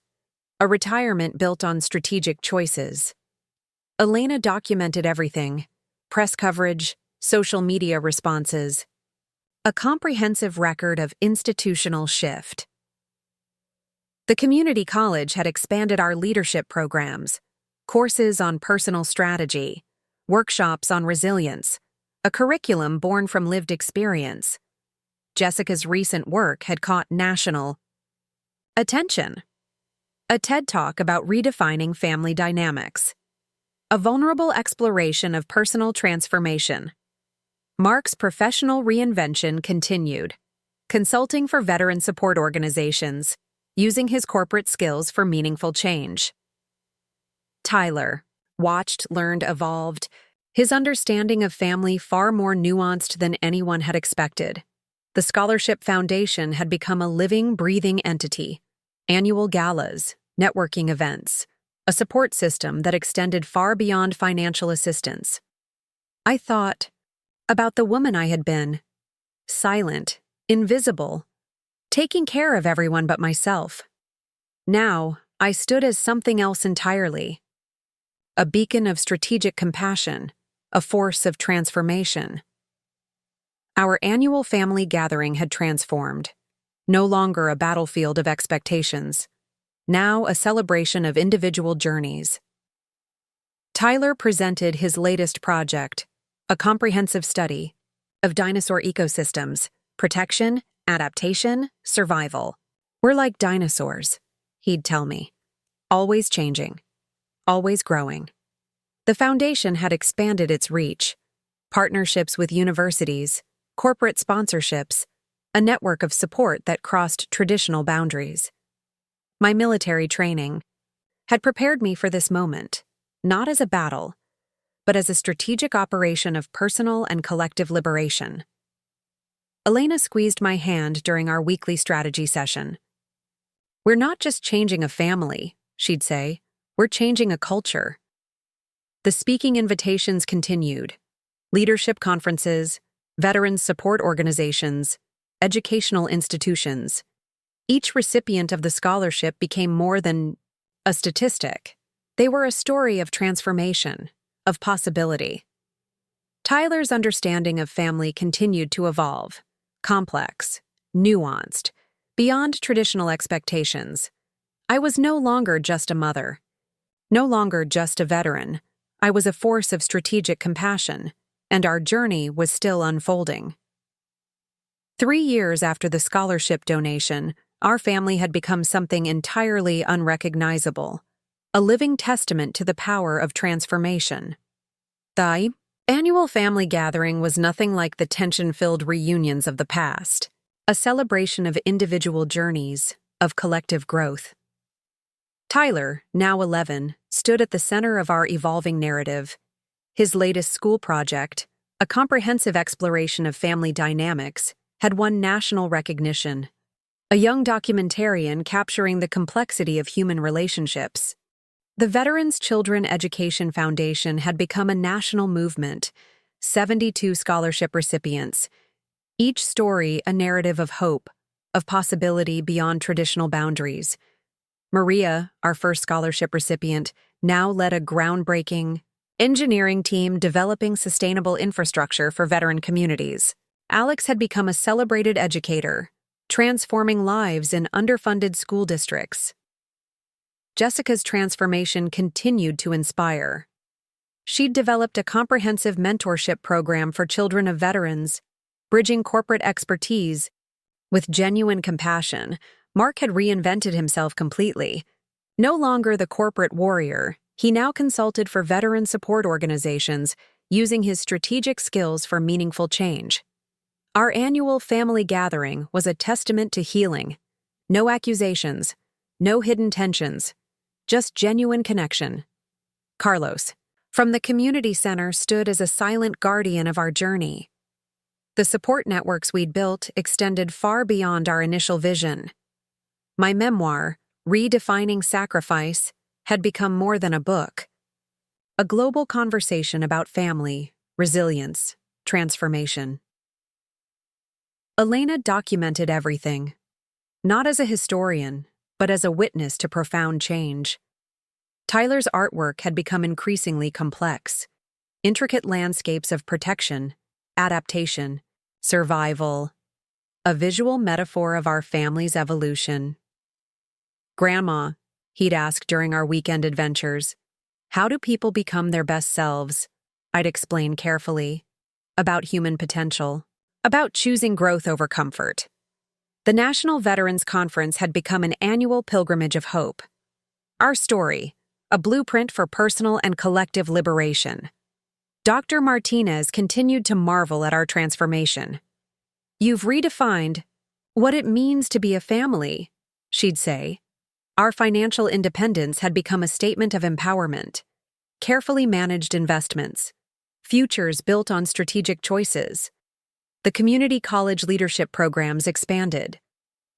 a retirement built on strategic choices. Elena documented everything: press coverage, social media responses, a comprehensive record of institutional shift. The community college had expanded our leadership programs, courses on personal strategy, workshops on resilience, a curriculum born from lived experience. Jessica's recent work had caught national attention. A TED Talk about redefining family dynamics. A vulnerable exploration of personal transformation. Mark's professional reinvention continued, consulting for veteran support organizations, using his corporate skills for meaningful change. Tyler watched, learned, evolved, his understanding of family far more nuanced than anyone had expected. The Scholarship Foundation had become a living, breathing entity. Annual galas, networking events, a support system that extended far beyond financial assistance. I thought about the woman I had been, silent, invisible, taking care of everyone but myself. Now, I stood as something else entirely. A beacon of strategic compassion, a force of transformation. Our annual family gathering had transformed, no longer a battlefield of expectations, now a celebration of individual journeys. Tyler presented his latest project, a comprehensive study of dinosaur ecosystems, protection, adaptation, survival. "We're like dinosaurs," he'd tell me, "always changing, always growing." The foundation had expanded its reach, partnerships with universities, corporate sponsorships, a network of support that crossed traditional boundaries. My military training had prepared me for this moment, not as a battle, but as a strategic operation of personal and collective liberation. Elena squeezed my hand during our weekly strategy session. "We're not just changing a family," she'd say, "we're changing a culture." The speaking invitations continued: leadership conferences, veterans support organizations, educational institutions. Each recipient of the scholarship became more than a statistic. They were a story of transformation, of possibility. Tyler's understanding of family continued to evolve, complex, nuanced, beyond traditional expectations. I was no longer just a mother, no longer just a veteran. I was a force of strategic compassion, and our journey was still unfolding. 3 years after the scholarship donation, our family had become something entirely unrecognizable, a living testament to the power of transformation. The annual family gathering was nothing like the tension-filled reunions of the past, a celebration of individual journeys, of collective growth. Tyler, now 11, stood at the center of our evolving narrative. His latest school project, A comprehensive exploration of family dynamics had won national recognition. A young documentarian capturing the complexity of human relationships. The Veterans Children Education Foundation had become a national movement, 72 scholarship recipients, each story a narrative of hope, of possibility beyond traditional boundaries. Maria, our first scholarship recipient, now led a groundbreaking engineering team developing sustainable infrastructure for veteran communities. Alex had become a celebrated educator, transforming lives in underfunded school districts. Jessica's transformation continued to inspire. She'd developed a comprehensive mentorship program for children of veterans, bridging corporate expertise. With genuine compassion, Mark had reinvented himself completely. No longer the corporate warrior, he now consulted for veteran support organizations, using his strategic skills for meaningful change. Our annual family gathering was a testament to healing. No accusations, no hidden tensions, just genuine connection. Carlos, from the community center, stood as a silent guardian of our journey. The support networks we'd built extended far beyond our initial vision. My memoir, Redefining Sacrifice, had become more than a book. A global conversation about family, resilience, transformation. Elena documented everything, not as a historian, but as a witness to profound change. Tyler's artwork had become increasingly complex. Intricate landscapes of protection, adaptation, survival, a visual metaphor of our family's evolution. "Grandma," he'd ask during our weekend adventures, "how do people become their best selves?" I'd explain carefully. About human potential. About choosing growth over comfort. The National Veterans Conference had become an annual pilgrimage of hope. Our story, a blueprint for personal and collective liberation. Dr. Martinez continued to marvel at our transformation. "You've redefined what it means to be a family," she'd say. Our financial independence had become a statement of empowerment. Carefully managed investments. Futures built on strategic choices. The community college leadership programs expanded.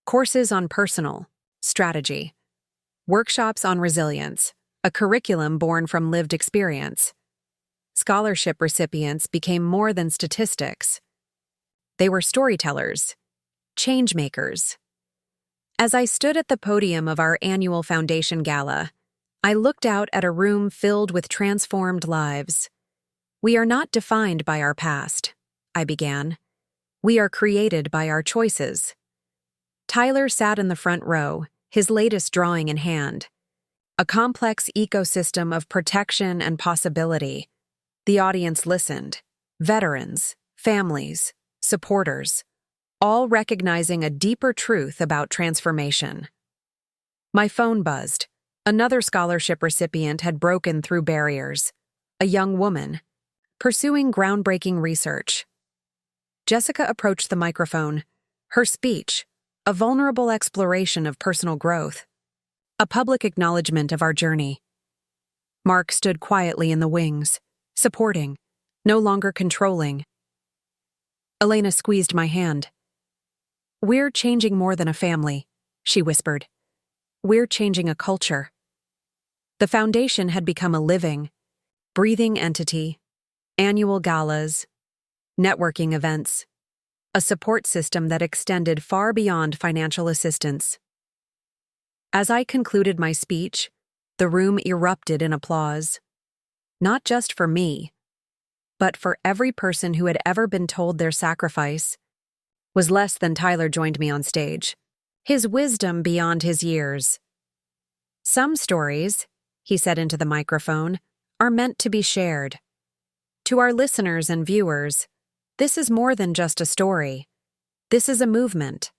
Courses on personal strategy. Workshops on resilience, a curriculum born from lived experience. Scholarship recipients became more than statistics. They were storytellers, changemakers. As I stood at the podium of our annual foundation gala, I looked out at a room filled with transformed lives. "We are not defined by our past," I began. "We are created by our choices." Tyler sat in the front row, his latest drawing in hand. A complex ecosystem of protection and possibility. The audience listened. Veterans, families, supporters, all recognizing a deeper truth about transformation. My phone buzzed. Another scholarship recipient had broken through barriers. A young woman, pursuing groundbreaking research. Jessica approached the microphone. Her speech, a vulnerable exploration of personal growth. A public acknowledgement of our journey. Mark stood quietly in the wings, supporting, no longer controlling. Elena squeezed my hand. "We're changing more than a family," she whispered. "We're changing a culture." The foundation had become a living, breathing entity. Annual galas, networking events, a support system that extended far beyond financial assistance. As I concluded my speech, the room erupted in applause. Not just for me, but for every person who had ever been told their sacrifice was less than. Tyler joined me on stage, his wisdom beyond his years. "Some stories," he said into the microphone, "are meant to be shared. To our listeners and viewers, this is more than just a story. This is a movement.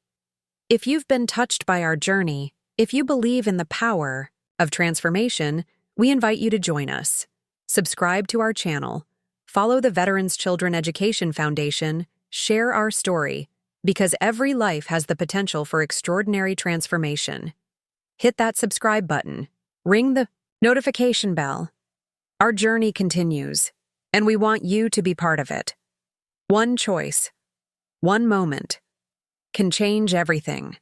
If you've been touched by our journey, if you believe in the power of transformation, we invite you to join us. Subscribe to our channel, follow the Veterans Children Education Foundation, share our story, because every life has the potential for extraordinary transformation. Hit that subscribe button, ring the notification bell. Our journey continues, and we want you to be part of it. One choice, one moment, can change everything.